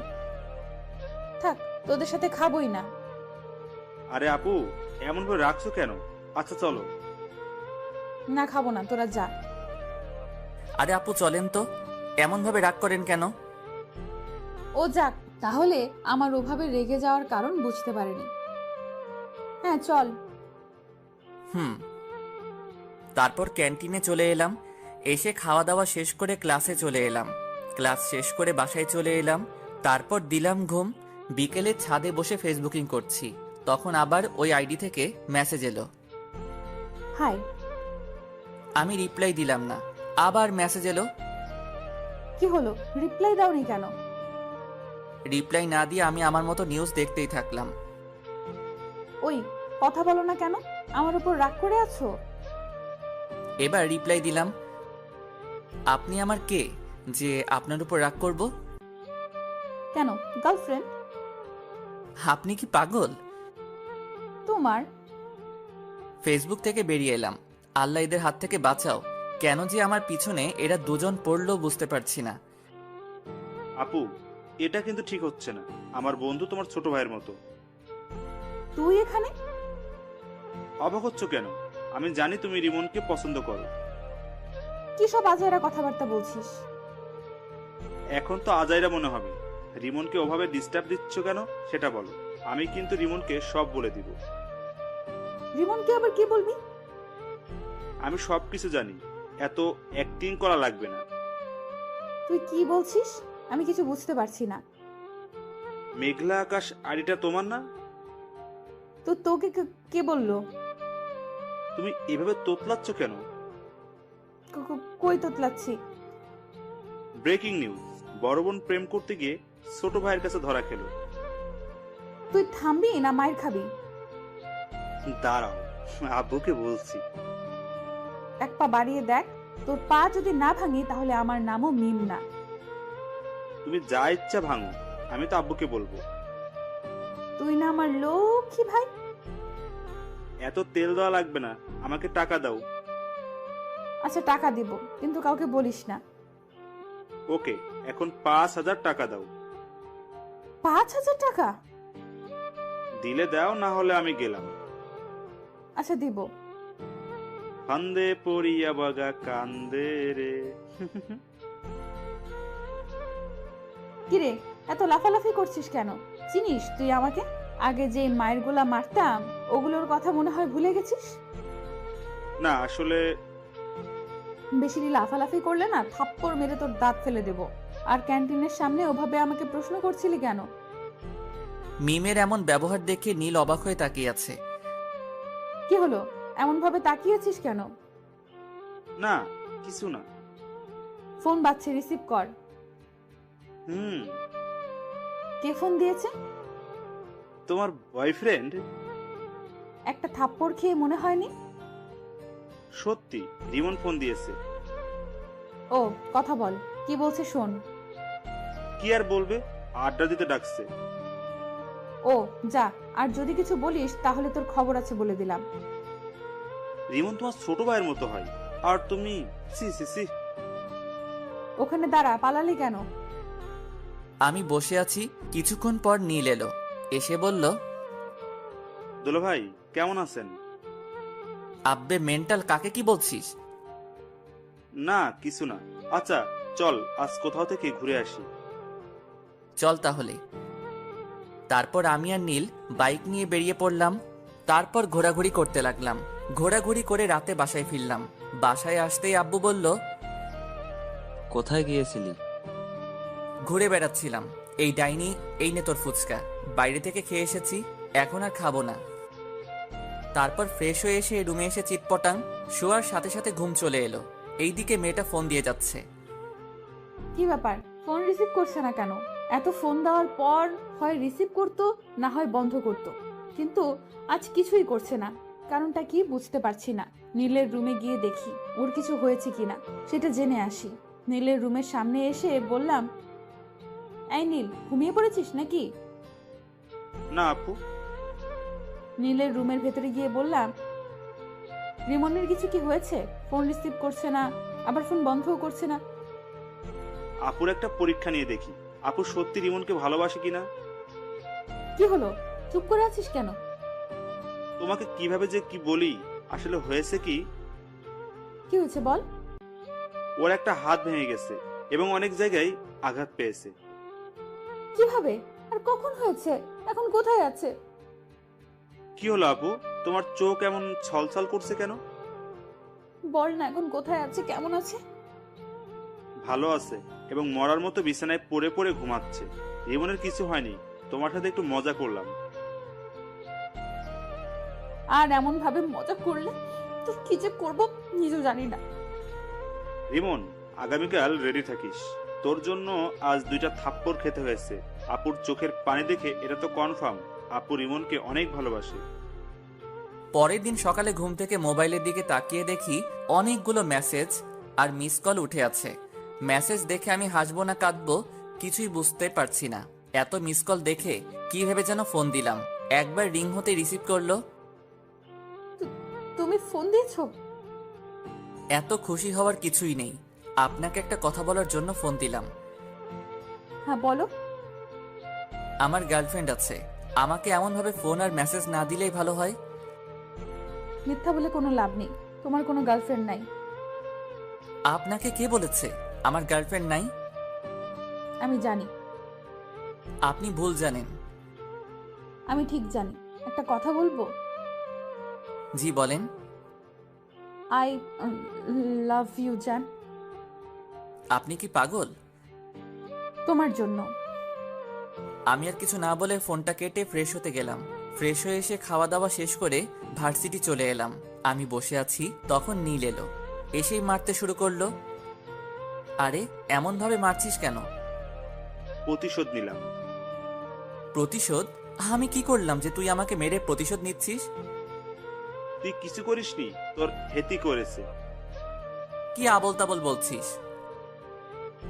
থাক, তোদের সাথে খাবোই না। আরে আপু, এমন করে রাখছো কেন? আচ্ছা চলো। না, খাবো না, তোরা যা। আরে আপু, চলেন তো। এমন ভাবে রাগ করেন কেন? ও যাক, তাহলে আমার ওভাবে রেগে যাওয়ার কারণ বুঝতে পারেনি। হ্যাঁ, চল। তারপর ক্যান্টিনে চলে এলাম। এসে খাওয়া দাওয়া শেষ করে ক্লাসে চলে এলাম। ক্লাস শেষ করে বাসায় চলে এলাম। তারপর দিলাম ঘুম। বিকেলে ছাদে বসে ফেসবুকিং করছি, তখন আবার ওই আইডি থেকে মেসেজ এলো। হাই। আমি রিপ্লাই দিলাম না, আবার মেসেজ এলো। কি হলো, রিপ্লাই দাওনি কেন? রিপ্লাই না দিয়ে আমি আমার মতো নিউজ দেখতেই থাকলাম। ওই, কথা বলো না কেন? আমার উপর রাগ করে আছো? এবার রিপ্লাই দিলাম, আপনি আমার কে যে আপনার উপর রাগ করব? কেন, গার্লফ্রেন্ড? আপনি কি পাগল? তোমার? ফেসবুক থেকে বেরিয়ে এলাম। আল্লাহ এদের হাত থেকে বাঁচাও, কেন যে আমার পিছনে এরা দুজন পড়লো বুঝতে পারছি না। আপু, এটা কিন্তু ঠিক হচ্ছে না। আমার বন্ধু তোমার ছোট ভাইয়ের মতো। তুই এখানে? অবাক হচ্ছ কেন? আমি জানি তুমি রিমনকে পছন্দ করো। কি সব আজাইরা কথাবার্তা বলছিস? এখন তো আজাইরা মনে হবে। রিমনকে ওভাবে ডিস্টার্ব দিচ্ছ কেন সেটা বলো। আমি কিন্তু রিমনকে সব বলে দিব। রিমনকে আবার কি বলবি? আমি সব কিছু জানি, এত অ্যাক্টিং করা লাগবে না। তুই কি বলছিস? আমি কিছু বুঝতে পারছি না। মেঘলা আকাশ আড়িটা তোমার না? তো তোকে কে বললো? তুমি এভাবে তোতলাচ্ছ কেন? কই তোতলাচ্ছি? ব্রেকিং নিউজ, বড় বোন প্রেম করতে গিয়ে ছোট ভাইয়ের কাছে ধরা খেলো। তুই থামবি না মায়ের খাবি? দাঁড়াও, আব্বুকে বলছি। এক পা বাড়িয়ে দেখ, তোর পা যদি না ভাঙি তাহলে আমার নামও মিম না। তুমি যা ইচ্ছা ভাঙো, আমি তো আব্বুকে বলবো। তুই না আমার লক্ষ্মী ভাই? এত তেল দেওয়া লাগবে না, আমাকে টাকা দাও। আচ্ছা টাকা দিব, কিন্তু কাউকে বলিস না। ওকে, এখন 5,000 টাকা দাও। 5,000 টাকা? দিলে দাও, না হলে আমি গেলাম। আচ্ছা দিব। ফান্দে পড়িয়া বাগা কান্দে রে। কিরে, এত লাফালাফি করছিস কেন? চিনিস তুই আমাকে? আগে যে মায়ের গোলা মারতাম, ওগুলোর কথা মনে হয় ভুলে গেছিস? না আসলে বেশি লাফালাফি করলে না থাপ্পড় মেরে তোর দাঁত ফেলে দেব। আর ক্যান্টিনের সামনে ওভাবে আমাকে প্রশ্ন করছিলি কেন? মিমের এমন ব্যবহার দেখে নীল অবাক হয়ে তাকিয়ে আছে। কি হলো, এমন ভাবে তাকিয়েছিস কেন? না, কিছু না। ফোন বাজছে, রিসিভ কর। কে ফোন দিয়েছে? তোমার বয়ফ্রেন্ড। একটা থাপ্পড় খেয়ে মনে হয়নি? সত্যি, রিমন ফোন দিয়েছে। ও, কথা বল, কি বলছে শোন। কি আর বলবে, আড্ডা দিতে ডাকছে। ও যা, আর যদি কিছু বলিস তাহলে তোর খবর আছে বলে দিলাম। রিমন তোমার ছোট ভাইয়ের মতো হয়, আর তুমি সি সি সি। ওখানে দাঁড়া, পালালি কেন? আমি বসে আছি, কিছুক্ষণ পর নীল এলো, এসে বলল, দুলা ভাই কেমন আছেন? আব্বে মেন্টাল, কাকে কি বলছিস? না কিছু না। আচ্ছা চল, আজ কোথাও থেকে ঘুরে আসি। চল তাহলে। তারপর আমি আর নীল বাইক নিয়ে বেরিয়ে পড়লাম। তারপর ঘোরাঘুরি করতে লাগলাম। ঘোরাঘুরি করে রাতে বাসায় ফিরলাম। বাসায় আসতেই আব্বু বলল, কোথায় গিয়েছিলি? ঘুরে বেড়াচ্ছিলাম। এই ডাইনি, এই নে তোর ফুচকা, বাইরে থেকে খেয়ে এসেছি, এখন আর খাবো না। তারপর ফ্রেশ হয়ে এসে রুমে এসে চিটপটাং, শোয়ার সাথে সাথে ঘুম চলে এলো। এইদিকে মেয়েটা ফোন দিয়ে যাচ্ছে। কি ব্যাপার, ফোন রিসিভ করছে না কেন? এত ফোন দেওয়ার পর হয় রিসিভ করতো, না হয় বন্ধ করতো, কিন্তু আজ কিছুই করছে না। কারণটা কি বুঝতে পারছি না। নীলের রুমে গিয়ে দেখি ওর কিছু হয়েছে কিনা, সেটা জেনে আসি। নীলের রুমের সামনে এসে বললাম, এই নীল, ঘুমিয়ে পড়েছিস নাকি? না আপু। নীলের রুমের ভেতরে গিয়ে বললাম, রিমনের কিছু কি হয়েছে? ফোন রিসিভ করছে না, আবার ফোন বন্ধও করছে না। আপুর একটা পরীক্ষা নিয়ে দেখি, আপু সত্যি রিমনকে ভালোবাসে কিনা। কি হলো, চুপ করে আছিস কেন? তোমাকে কিভাবে যে কি বলি, আসলে হয়েছে কি, কি হয়েছে বল। ওর একটা হাত ভেঙে গেছে এবং অনেক জায়গায় আঘাত পেয়েছে। কিভাবে আর কখন হয়েছে? এখন কোথায় আছে? কি হলো আপু, তোমার চোখ এমন ছলছল করছে কেন? বল না, এখন কোথায় আছে, কেমন আছে? ভালো আছে এবং মরার মতো বিছানায় পড়ে পড়ে ঘুমাচ্ছে। রিমনের কিছু হয়নি, তোমার সাথে একটু মজা করলাম। আর এমন ভাবে মজা করলে তো কি যে করবো নিজেও জানি না। রিমন, আগামীকাল রেডি থাকিস। তোর জন্য আজ 2টা থাপ্পড় খেতে হয়েছে। আপুর চোখের পানি দেখে এটা তো কনফার্ম আপু রিমনকে অনেক ভালোবাসে। পরের দিন সকালে ঘুম থেকে মোবাইলের দিকে তাকিয়ে দেখি অনেকগুলো মেসেজ আর মিস কল উঠে আছে। মেসেজ দেখে আমি হাসবো না কাঁদবো কিছুই বুঝতে পারছি না। এত মিস কল দেখে কি ভেবে যেন ফোন দিলাম। একবার রিং হতে রিসিভ করলো। তুমি ফোন দিয়েছো? এত খুশি হওয়ার কিছুই নেই। আপনাকে একটা কথা বলার জন্য ফোন দিলাম। হ্যাঁ বলো। আমার গার্লফ্রেন্ড আছে। আমাকে এমনভাবে ফোন আর মেসেজ না দিলেই ভালো হয়। মিথ্যা বলে কোনো লাভ নেই, তোমার কোনো গার্লফ্রেন্ড নাই। আপনাকে কে বলেছে আমার গার্লফ্রেন্ড নাই? আমি জানি। আপনি ভুল জানেন। আমি ঠিক জানি। একটা কথা বলবো? জি বলেন। আই লাভ ইউ জান। আপনি কি পাগল? তোমার জন্য। আমি আর কিছু না বলে ফোনটা কেটে ফ্রেশ হতে গেলাম। ফ্রেশ হয়ে এসে খাওয়া দাওয়া শেষ করে ভার্সিটি চলে এলাম। আমি বসে আছি তখন নীল এলো। এসেই মারতে শুরু করলো। আরে এমন ভাবে মারছিস কেন? প্রতিশোধ নিলাম। প্রতিশোধ? আমি কি করলাম যে তুই আমাকে মেরে প্রতিশোধ নিচ্ছিস? তুই কিছু করিসনি, তোর হেতি করেছে। কি আবল তাবল বলছিস?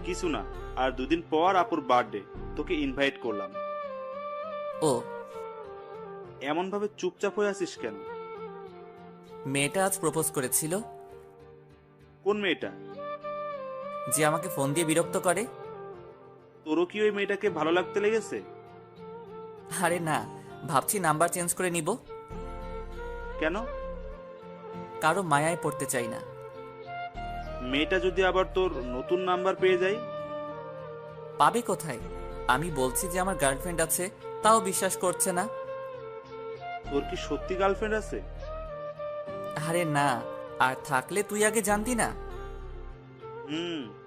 কিছু না, আর 2 দিন পর আপুর বার্থডে, তোকে ইনভাইট করলাম। ও, এমন ভাবে চুপচাপ হয়ে আছিস কেন? মেয়েটা আজ প্রপোজ করেছিল। কোন মেয়েটা? যে আমাকে ফোন দিয়ে বিরক্ত করে। তোরও কি ওই মেয়েটাকে ভালো লাগতে লেগেছে? আরে না, ভাবছি নাম্বার চেঞ্জ করে নিব। কেন? কারো মায়ায় পড়তে চাই না। মেয়েটা যদি আবার তোর নতুন নাম্বার পেয়ে যায়? পাবে কোথায়? আমি বলছি যে আমার গার্লফ্রেন্ড আছে, তাও বিশ্বাস করছে না। তোর কি সত্যি গার্লফ্রেন্ড আছে? আরে না, আর থাকলে তুই আগে জানতি না।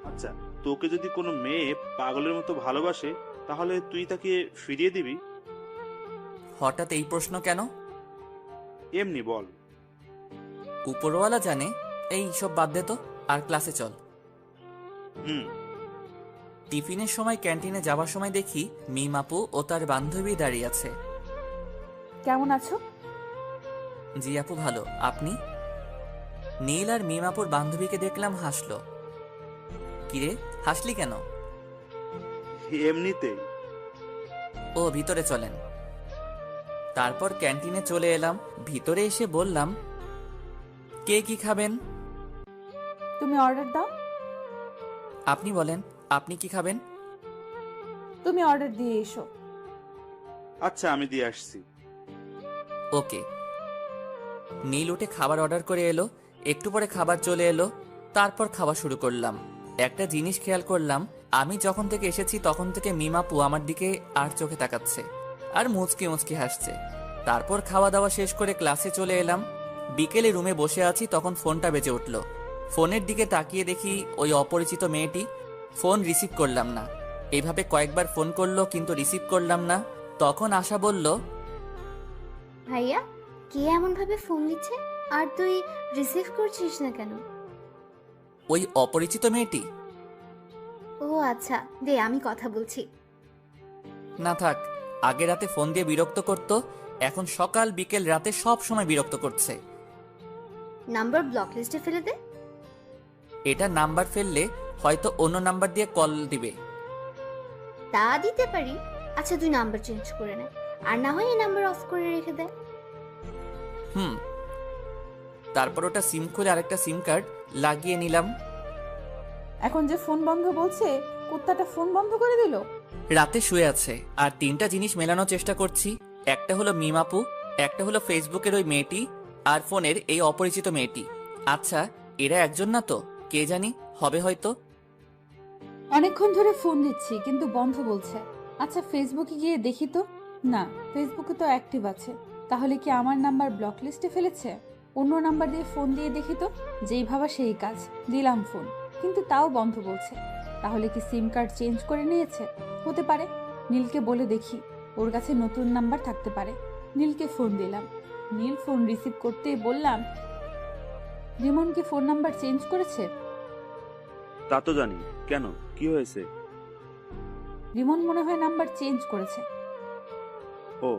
আচ্ছা, তোকে যদি কোনো মেয়ে পাগলের মতো ভালোবাসে তাহলে তুই তাকে ফিরিয়ে দিবি? হঠাৎ এই প্রশ্ন কেন? এমনি বল। উপরওয়ালা জানে। এই সব বাদ দে তো, আর ক্লাসে চল। হুম। টিফিনের সময় ক্যান্টিনে যাওয়ার সময় দেখি মিম আপু ও তার বান্ধবী দাঁড়িয়ে আছে। কেমন আছো? জি আপু ভালো, আপনি? নীল আর মিম আপুর বান্ধবীকে দেখলাম হাসলো। কিরে হাসলি কেন? এমনিতেই। ও ভিতরে চলেন। তারপর ক্যান্টিনে চলে এলাম। ভিতরে এসে বললাম, কে কি খাবেন? তুমি অর্ডার দাও। আপনি বলেন, আপনি কি খাবেন? তুমি অর্ডার দিয়ে এসো। আচ্ছা, আমি দিয়ে আসছি। ওকে। নীল উঠে খাবার অর্ডার করে এলো। একটু পরে খাবার চলে এলো। তারপর খাওয়া শুরু করলাম। একটা জিনিস খেয়াল করলাম, আমি যখন থেকে এসেছি তখন থেকে মিমাপু আমার দিকে আর চোখে তাকাচ্ছে আর মুচকি মুচকি হাসছে। তারপর খাওয়া দাওয়া শেষ করে ক্লাসে চলে এলাম। বিকেলে রুমে বসে আছি, তখন ফোনটা বেজে উঠল। ফোনের দিকে তাকিয়ে দেখি ওই অপরিচিত মেয়েটি। ফোন রিসিভ করলাম না। এইভাবে কয়েকবার ফোন করলো কিন্তু রিসিভ করলাম না। তখন আশা বলল, ভাইয়া, কে এমন ভাবে ফোন দিচ্ছে আর তুই রিসিভ করছিস না কেন? ওই অপরিচিত মেয়েটি। ও আচ্ছা, দে আমি কথা বলছি। না থাক, আগে রাতে ফোন দিয়ে বিরক্ত করতো, এখন সকাল বিকেল রাতে সব সময় বিরক্ত করছে। নাম্বার ব্লক লিস্টে ফেলে দে। এটা নাম্বার ফেললে হয়তো অন্য নাম্বার দিয়ে কল দিবে। তা দিতে পারি। আচ্ছা, তুই নাম্বার চেঞ্জ করে নে, আর না হয় এই নাম্বার অফ করে রেখে দে। তারপর ওটা সিম খুলে আরেকটা সিম কার্ড লাগিয়ে নিলাম। এখন যে ফোন বন্ধ বলছে, কুত্তাটা ফোন বন্ধ করে দিল। রাতে শুয়ে আছে আর 3টা জিনিস মেলানোর চেষ্টা করছি। একটা হলো মিমাপু, একটা হলো ফেসবুকের ওই মেয়েটি, আর ফোনের এই অপরিচিত মেয়েটি। আচ্ছা, এরা একজন না তো? কে জানি, হবে হয়তো। অনেকক্ষণ ধরে ফোন দিচ্ছি কিন্তু বন্ধ বলছে। আচ্ছা ফেসবুকে গিয়ে দেখি তো। না, ফেসবুকে তো অ্যাক্টিভ আছে। তাহলে কি আমার নাম্বার ব্লক লিস্টে ফেলেছে? অন্য নাম্বার দিয়ে ফোন দিয়ে দেখি তো। যেই ভাবা সেই কাজ, দিলাম ফোন, কিন্তু তাও বন্ধ বলছে। তাহলে কি সিম কার্ড চেঞ্জ করে নিয়েছে? হতে পারে। নীলকে বলে দেখি, ও ওর কাছে নতুন নাম্বার থাকতে পারে। নীলকে ফোন দিলাম। নীল ফোন রিসিভ করতেই বললাম, রিমন কি ফোন নাম্বার চেঞ্জ করেছে? তা তো জানি, কেন, কি হয়েছে? রিমন মনে হয় নাম্বার চেঞ্জ করেছে। ও,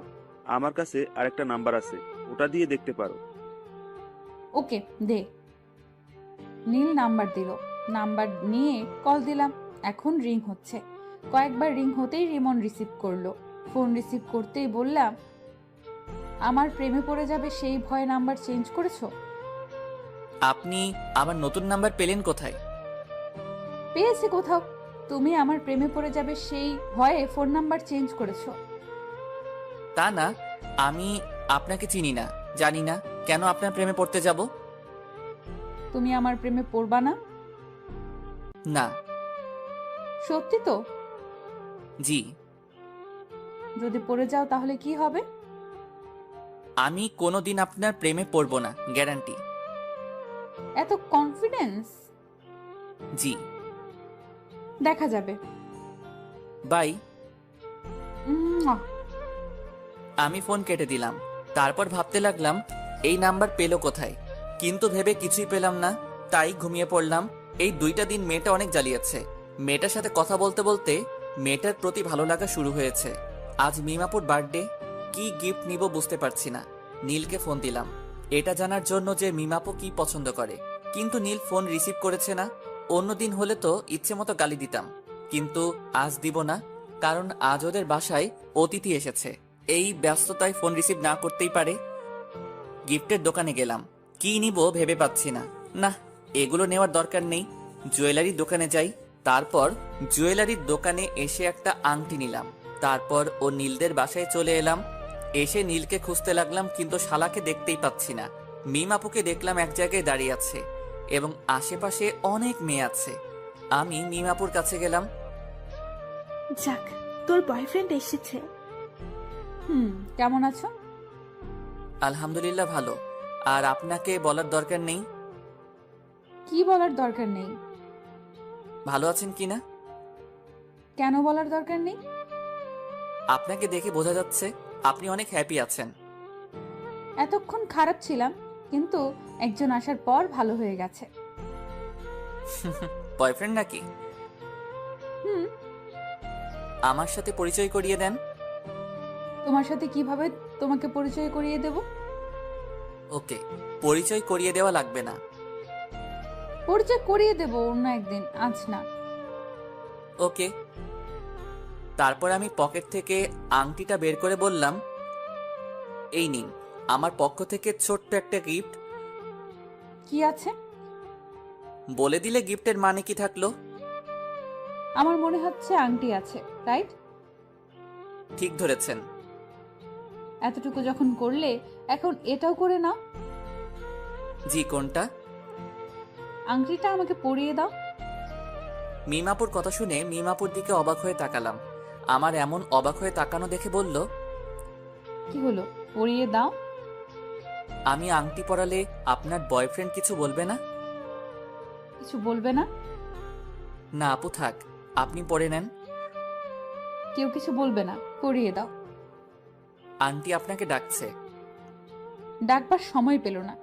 আমার কাছে আরেকটা নাম্বার আছে, ওটা দিয়ে দেখতে পারো। ওকে দে। নীল নাম্বার দিল। নাম্বার নিয়ে কল দিলাম। এখন রিং হচ্ছে। কয়েকবার রিং হতেই রিমন রিসিভ করলো। ফোন রিসিভ করতেই বললাম, আমার প্রেমে পড়ে যাবে সেই ভয়ে নাম্বার চেঞ্জ করেছো? আপনি আমার নতুন নাম্বার পেলেন কোথায়? পেয়েছি কোথাও। তুমি আমার প্রেমে পড়ে যাবে সেই ভয়ে ফোন নাম্বার চেঞ্জ করেছো। তা না, আমি আপনাকে চিনি না, জানি না, কেন আপনার প্রেমে পড়তে যাব? তুমি আমার প্রেমে পড়বা না? না। সত্যি তো? জি। যদি পড়ে যাও তাহলে কি হবে? আমি কোনোদিন আপনার প্রেমে পড়ব না, গ্যারান্টি। এত কনফিডেন্স? জি। দেখা যাবে। বাই। উম্মুয়া। আমি ফোন কেটে দিলাম। তারপর ভাবতে লাগলাম এই নাম্বার পেলো কোথায়, কিন্তু ভেবে কিছুই পেলাম না। তাই ঘুমিয়ে পড়লাম। এই 2টা দিন মেয়েটা অনেক জ্বালিয়েছে। মেয়েটার সাথে কথা বলতে বলতে মেয়েটার প্রতি ভালো লাগা শুরু হয়েছে। আজ মিমাপুর বার্থডে, কি গিফট নিব বুঝতে পারছি না। নীলকে ফোন দিলাম এটা জানার জন্য যে মিমাপু কি পছন্দ করে, কিন্তু নীল ফোন রিসিভ করেছে না। অন্যদিন হলে তো ইচ্ছে মতো গালি দিতাম, কিন্তু আজ দিব না, কারণ আজ ওদের বাসায় অতিথি এসেছে। এই ব্যস্ততায় ফোন রিসিভ না করতেই পারে। গিফটের দোকানে গেলাম, কি নিব ভেবে পাচ্ছি না। না, এগুলো নেওয়ার দরকার নেই, জুয়েলারির দোকানে যাই। তারপর জুয়েলারির দোকানে এসে একটা আংটি নিলাম। তারপর ও নীলদের বাসায় চলে এলাম। এসে নীলকে খুঁজতে লাগলাম, কিন্তু শালাকে দেখতেই পাচ্ছি না। মিম আপুকে দেখলাম এক জায়গায় দাঁড়িয়ে আছে এবং আশেপাশে অনেক মেয়ে আছে। আমি মিম আপুর কাছে গেলাম। যাক, তোর বয়ফ্রেন্ড এসেছে। কেমন আছো? আলহামদুলিল্লাহ ভালো। আর আপনাকে বলার দরকার নেই। কি বলার দরকার নেই? ভালো আছেন কিনা? কেন বলার দরকার নেই? আপনাকে দেখে বোঝা যাচ্ছে আপনি অনেক হ্যাপি আছেন। এতক্ষণ খারাপ ছিলাম, কিন্তু একজন আসার পর ভালো হয়ে গেছে। বয়ফ্রেন্ড নাকি? হুম। আমার সাথে পরিচয় করিয়ে দেন। তোমার সাথে কিভাবে তোমাকে পরিচয় করিয়ে দেব? ওকে, পরিচয় করিয়ে দেওয়া লাগবে না। পরিচয় করিয়ে দেব অন্য একদিন, আজ না। ওকে। তারপর আমি পকেট থেকে আংটিটা বের করে বললাম, এই নিন আমার পক্ষ থেকে ছোট্ট একটা গিফট। কি আছে? বলে দিলে গিফটের মানে কি থাকলো? আমার মনে হচ্ছে আংটি আছে, রাইট? ঠিক ধরেছেন। এতটুকু যখন করলে, এখন এটাও করে নাও। জি, কোনটা? আংটিটা আমাকে পরিয়ে দাও। মিমাপুর কথা শুনে মিমাপুর দিকে অবাক হয়ে তাকালাম। আমার এমন অবাক হয়ে তাকানো দেখে বলল, কি হলো, পরিয়ে দাও। আমি আংটি পরালে আপনার বয়ফ্রেন্ড কিছু বলবে না? কিছু বলবে না? না আপু থাক, আপনি পরে নেন। কেউ কিছু বলবে না, পরিয়ে দাও। আন্টি আপনাকে ডাকছে। ডাকবার সময় পেল না।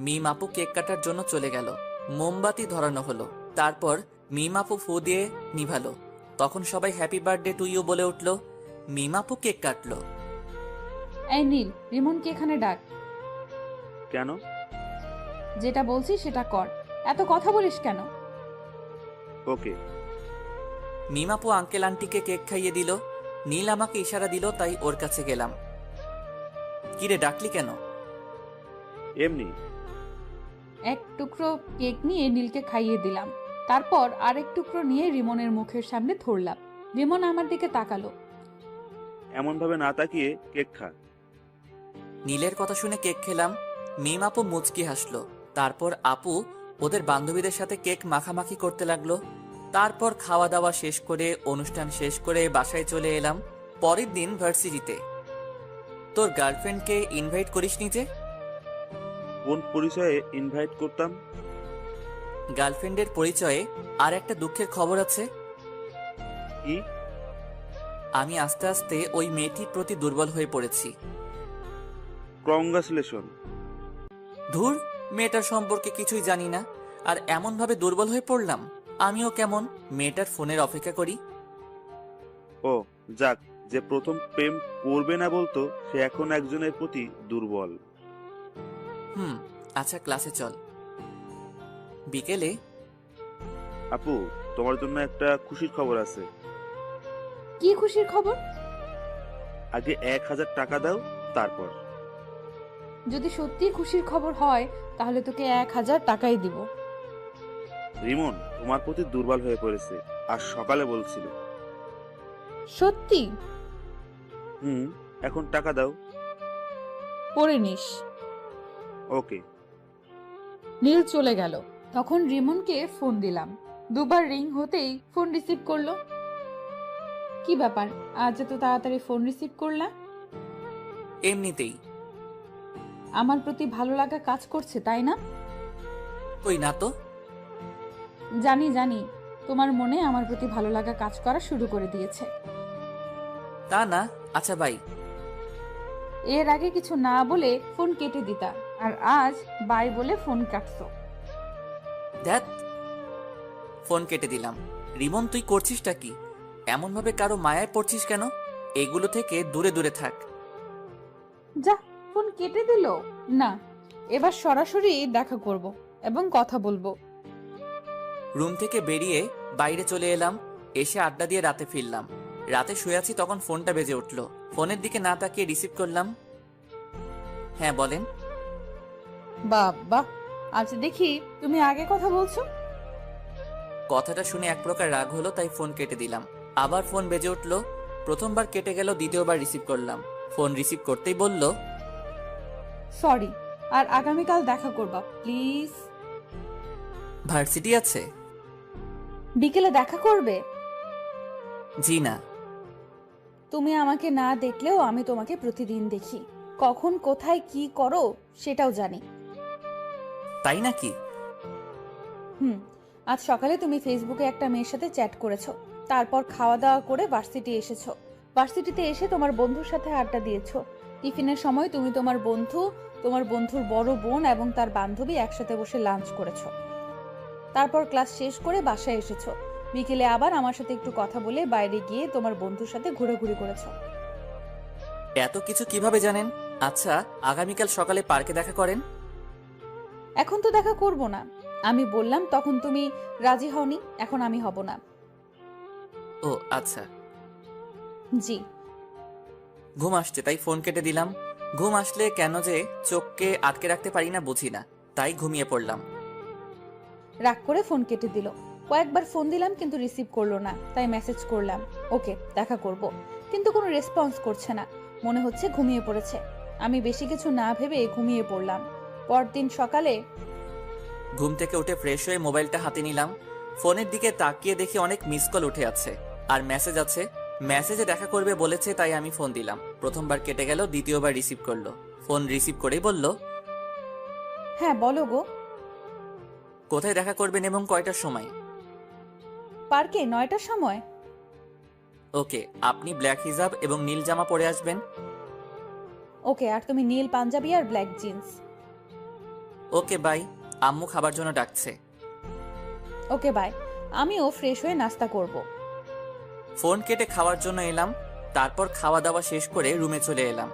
মিম আপু কেক কাটার জন্য চলে গেল। মোমবাতি ধরানো হলো। তারপর মিম আপু ফু দিয়ে নিভালো। তখন সবাই হ্যাপি বার্থডে টু ইউ বলে উঠল। মিম আপু কেক কাটলো। এই নীল, রিমনকে এখানে ডাক। কেন? যেটা বলছি সেটা কর, এত কথা বলিস কেন? ওকে। মিম আপু আঙ্কেল আন্টিকে কেক খাইয়ে দিল। নীল আমাকে ইশারা দিল, তাই ওর কাছে গেলাম। কিরে ডাকলি কেন? এমনি। এক টুকরো কেক নিয়ে নীলকে খাইয়ে দিলাম। তারপর আরেক টুকরো নিয়ে রিমনের মুখের সামনে ধরলাম। রিমন আমার দিকে তাকালো। এমন ভাবে না তাকিয়ে কেক খা। নীলের কথা শুনে কেক খেলাম। মিম আপু মুচকি হাসলো। তারপর আপু ওদের বান্ধবীদের সাথে কেক মাখামাখি করতে লাগলো। তারপর খাওয়া দাওয়া শেষ করে অনুষ্ঠান শেষ করে বাসায় চলে এলাম। পরের দিন ভার্সিটিতে। তোর গার্লফ্রেন্ডকে ইনভাইট করিসনি যে? কোন পরিচয়ে ইনভাইট করতাম? গার্লফ্রেন্ডের পরিচয়ে আর একটা দুঃখের খবর আছে। কি? আমি আস্তে আস্তে ওই মেয়েটির প্রতি দুর্বল হয়ে পড়েছি। কংগ্রাচুলেশন। ধুর, মেয়েটার সম্পর্কে কিছুই জানি না, আর এমনভাবে দুর্বল হয়ে পড়লাম। আমিও কেমন মেয়েটার ফোনের অপেক্ষা করি। ও যাক, যে প্রথম প্রেম করবে না বলতো সে এখন একজনের প্রতি দুর্বল। আচ্ছা, ক্লাসে চল। বিকেলে আপু, তোমার জন্য একটা খুশির খবর আছে। কি খুশির খবর? আগে 1000 টাকা দাও, তারপর। যদি সত্যি খুশির খবর হয় তাহলে তোকে 1000 টাকাই দিব। রিমন তোমার প্রতি দুর্বল হয়ে পড়েছে, আর সকালে বলছিল। সত্যি? এখন টাকা দাও। পরে নিস। ওকে। নীল চলে গেল। তখন রিমনকে ফোন দিলাম। দুবার রিং হতেই ফোন রিসিভ করলো। কি ব্যাপার, আজ এত তাড়াতাড়ি ফোন রিসিভ করলা? এমনিতেই। আমার প্রতি ভালো লাগা কাজ করছে, তাই না? কই না তো। জানি জানি, তোমার মনে আমার প্রতি ভালো লাগা কাজ করা শুরু করে দিয়েছে। তা না। আচ্ছা বাই। এর আগে কিছু না বলে ফোন কেটে দিতা, আর আজ বাই বলে ফোন কাটছো। ধ্যাত, ফোন কেটে দিলাম। রিমন, তুই করছিসটা কি? এমনভাবে কারো মায়ায় পড়ছিস কেন? এগুলো থেকে দূরে দূরে থাক। যা, ফোন কেটে দিল। না, এবার সরাসরি দেখা করব এবং কথা বলবো। রুম থেকে বেরিয়ে বাইরে চলে এলাম। এসে আড্ডা দিয়ে রাতে ফিরলাম। রাতে শুয়ে আছি, তখন ফোনটা বেজে উঠল। ফোনের দিকে না তাকিয়ে রিসিভ করলাম। হ্যাঁ বলেন। বাবা, আজ দেখি তুমি আগে কথা বলছো। কথাটা শুনে এক প্রকার রাগ হলো, তাই ফোন কেটে দিলাম। আবার ফোন বেজে উঠল। প্রথমবার কেটে গেল, দ্বিতীয়বার রিসিভ করলাম। ফোন রিসিভ করতেই বলল, সরি, আর আগামীকাল দেখা করবা প্লিজ। ভার্সিটি আছে? বিকেলে দেখা করবে? জি না। তুমি আমাকে না দেখলেও আমি তোমাকে প্রতিদিন দেখি। কখন কোথায় কি করো সেটাও জানি। তাই নাকি? আজ সকালে তুমি ফেসবুকে একটা মেয়ের সাথে চ্যাট করেছো, তারপর খাওয়া দাওয়া করে ভার্সিটি এসেছো। ভার্সিটিতে এসে তোমার বন্ধুর সাথে আড্ডা দিয়েছো। টিফিনের সময় তুমি তোমার বন্ধু, তোমার বন্ধুর বড় বোন এবং তার বান্ধবী একসাথে বসে লাঞ্চ করেছো। তারপর ক্লাস শেষ করে বাসায় এসেছো। বিকেলে আবার আমার সাথে একটু কথা বলে বাইরে গিয়ে তোমার বন্ধুর সাথে ঘোরাঘুরি করেছো। এত কিছু কিভাবে জানেন? আচ্ছা, আগামীকাল সকালে পার্কে দেখা করেন। এখন তো দেখা করব না। আমি বললাম তখন তুমি রাজি হওনি, এখন আমি হব না। ও আচ্ছা। জি। ঘুম আসছে তাই ফোন কেটে দিলাম। ঘুম আসলে কেন যে চোখকে আটকে রাখতে পারি না বুঝি না, তাই ঘুমিয়ে পড়লাম। রাগ করে ফোন কেটে দিল। কয়েকবার ফোন দিলাম কিন্তু রিসিভ করলো না, তাই মেসেজ করলাম ওকে দেখা করব, কিন্তু কোনো রেসপন্স করছে না। মনে হচ্ছে ঘুমিয়ে পড়েছে। আমি বেশি কিছু না ভেবে ঘুমিয়ে পড়লাম। পরদিন সকালে ঘুম থেকে উঠে ফ্রেশ হয়ে মোবাইলটা হাতে নিলাম। ফোনের দিকে তাকিয়ে দেখি অনেক মিস কল উঠে আছে আর মেসেজ আছে। মেসেজে দেখা করবে বলেছে, তাই আমি ফোন দিলাম। প্রথমবার কেটে গেল, দ্বিতীয়বার রিসিভ করলো। ফোন রিসিভ করেই বলল, হ্যাঁ বলো গো। কোথায় দেখা করবেন এবং কয়টার সময়? পার্কে 9টার সময়। ওকে, আপনি ব্ল্যাক হিজাব এবং নীল জামা পরে আসবেন। ওকে, আর তুমি নীল পাঞ্জাবি আর ব্ল্যাক জিন্স। Okay bye. আম্মু খাবার জন্য ডাকছে। Okay bye. আমিও ফ্রেশ হয়ে নাস্তা করব। ফোন কেটে খাওয়ার জন্য এলাম। তারপর খাওয়া দাওয়া শেষ করে রুমে চলে এলাম।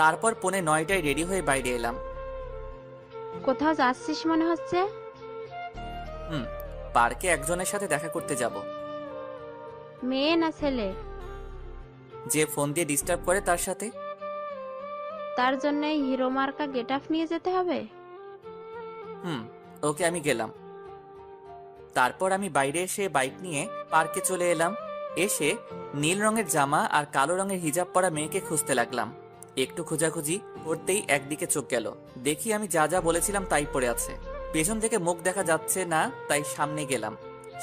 তারপর 9:45 রেডি হয়ে বাইরে এলাম। কোথাও যাচ্ছিস মনে হচ্ছে? পার্কে একজনের সাথে দেখা করতে যাব। মেয়ে না ছেলে? যে ফোন দিয়ে ডিস্টার্ব করে তার সাথে। তার জন্য হিরো মার্কা গেট আপ নিয়ে যেতে হবে? ওকে, আমি গেলাম। তারপর আমি বাইরে এসে বাইক নিয়ে পার্কে চলে এলাম। এসে নীল রঙের জামা আর কালো রঙের হিজাব পরা মেয়েকে খুঁজতে লাগলাম। একটু খোঁজাখুঁজি করতেই একদিকে চোখ গেল। দেখি আমি যা যা বলেছিলাম তাই পড়ে আছে। পেছন থেকে মুখ দেখা যাচ্ছে না, তাই সামনে গেলাম।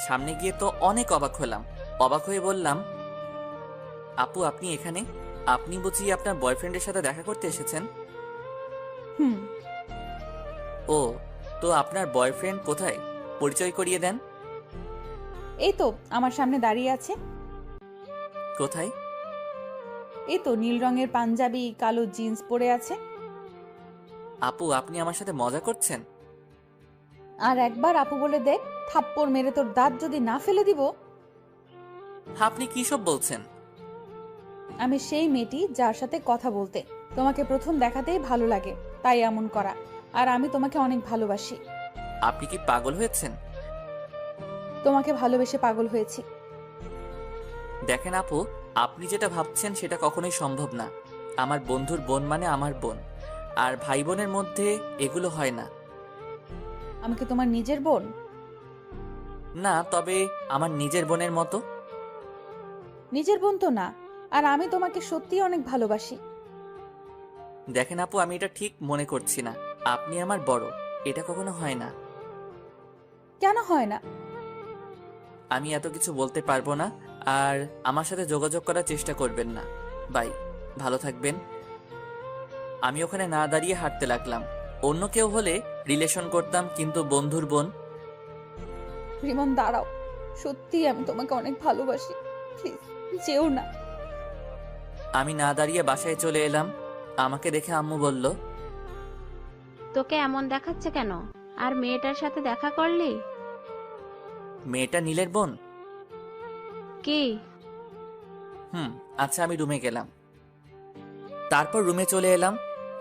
সামনে গিয়ে তো অনেক অবাক হলাম। অবাক হয়ে বললাম, আপু আপনি এখানে? আপনি বুঝি আপনার বয়ফ্রেন্ডের সাথে দেখা করতে এসেছেন? ও, তো আপনার বয়ফ্রেন্ড কোথায়? পরিচয় করিয়ে দেন। এই তো আমার সামনে দাঁড়িয়ে আছে। কোথায়? এই তো নীল রঙের পাঞ্জাবি, কালো জিন্স পরে আছে। আপু, আপনি আমার সাথে মজা করছেন? আর একবার আপু বলে দেখ, থাপ্পড় মেরে তোর দাঁত যদি না ফেলে দিব। আপনি কি সব বলছেন? আমি সেই মেয়েটি যার সাথে কথা বলতে তোমাকে প্রথম দেখাতেই ভালো লাগে, তাই এমন করা। আর আমি তোমাকে অনেক ভালোবাসি। আপনি কি পাগল হয়েছেন? তোমাকে ভালোবেসে পাগল হয়েছি। দেখেন আপু, আপনি যেটা ভাবছেন সেটা কখনোই সম্ভব না। আমার বন্ধুর বোন মানে আমার বোন, আর ভাই বোনের মধ্যে এগুলো হয় না। আমি কি তোমার নিজের বোন? না, তবে আমার নিজের বোনের মতো। নিজের বোন তো না। আর আমি তোমাকে সত্যিই অনেক ভালোবাসি। দেখেন আপু, আমি এটা ঠিক মনে করছি না। আপনি আমার বড়, এটা কখনো হয় না। কেন হয় না? আমি এত কিছু বলতে পারবো না। আর আমার সাথে যোগাযোগ করার চেষ্টা করবেন না। বাই, ভালো থাকবেন। আমি ওখানে না দাঁড়িয়ে হাঁটতে লাগলাম। অন্য কেউ হলে রিলেশন করতাম, কিন্তু বন্ধুর বোন। রিমন দাঁড়াও, সত্যিই আমি তোমাকে অনেক ভালোবাসি, প্লিজ যেও না। আমি না দাঁড়িয়ে বাসায় চলে এলাম। আমাকে দেখে আম্মু বলল, তোকে এমন দেখাচ্ছে কেন? আর মেয়েটার সাথে দেখা করলি? মেয়েটা নীলের বোন? কি? আচ্ছা, আমি রুমে গেলাম। তারপর রুমে চলে এলাম।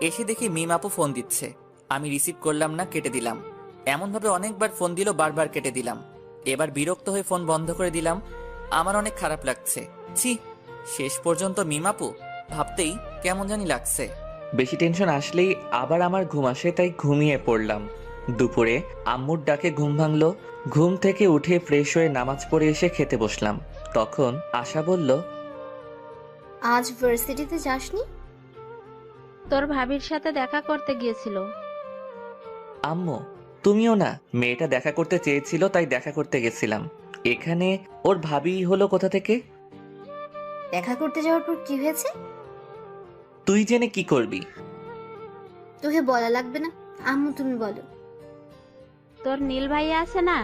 এসে দেখি মিম আপু ফোন দিচ্ছে। আমি রিসিভ করলাম না, কেটে দিলাম। এমনভাবে অনেকবার ফোন দিল, বারবার কেটে দিলাম। এবার বিরক্ত হয়ে ফোন বন্ধ করে দিলাম। আমার অনেক খারাপ লাগছে। ছি, শেষ পর্যন্ত মিম আপু ভাবতেই কেমন জানি লাগছে। বেশি টেনশন আসলেই আবার আমার ঘুম আসে, তাই ঘুমিয়ে পড়লাম। দুপুরে আম্মুর ডাকে ঘুম ভাঙলো। ঘুম থেকে উঠে ফ্রেশ হয়ে নামাজ পড়ে এসে খেতে বসলাম। তখন আশা বলল, আজ ভার্সিটিতে যাসনি? তোর ভাবির সাথে দেখা করতে গিয়েছিল। আম্মু, তুমিও না? মেয়েটা দেখা করতে চেয়েছিল, তাই দেখা করতে গেছিলাম। এখানে ওর ভাবি হলো কোথা থেকে? দেখা করতে যাওয়ার পর কি হয়েছে? তুই জেনে কি করবি? তোকে বলা লাগবে না, আম্মু তুমি বলো। তোর নীল ভাইয়া আছে না?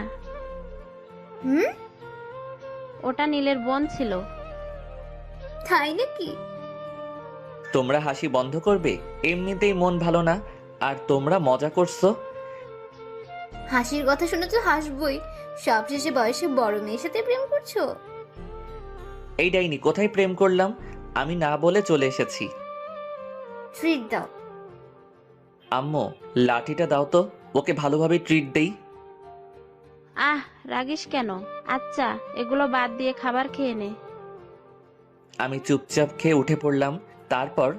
হুম? ওটা নীলের বোন ছিল। তাই নাকি? তোমরা হাসি বন্ধ করবে? এমনিতেই মন ভালো না, আর তোমরা মজা করছো। হাসির কথা শুনে তো হাসবই। সবশেষে বয়সে বড় মেয়ের সাথে প্রেম করছো? এই ডাইনি, কোথায় প্রেম করলাম? আমি না বলে চলে এসেছি। ট্রিট দাও। আম্মু, লাঠিটা দাও তো, ওকে ভালোভাবে ট্রিট দেই। আহ, রাগিস কেন? আচ্ছা, এগুলো বাদ দিয়ে খাবার খেয়ে নে। আমি চুপচাপ খেয়ে উঠে পড়লাম। তারপর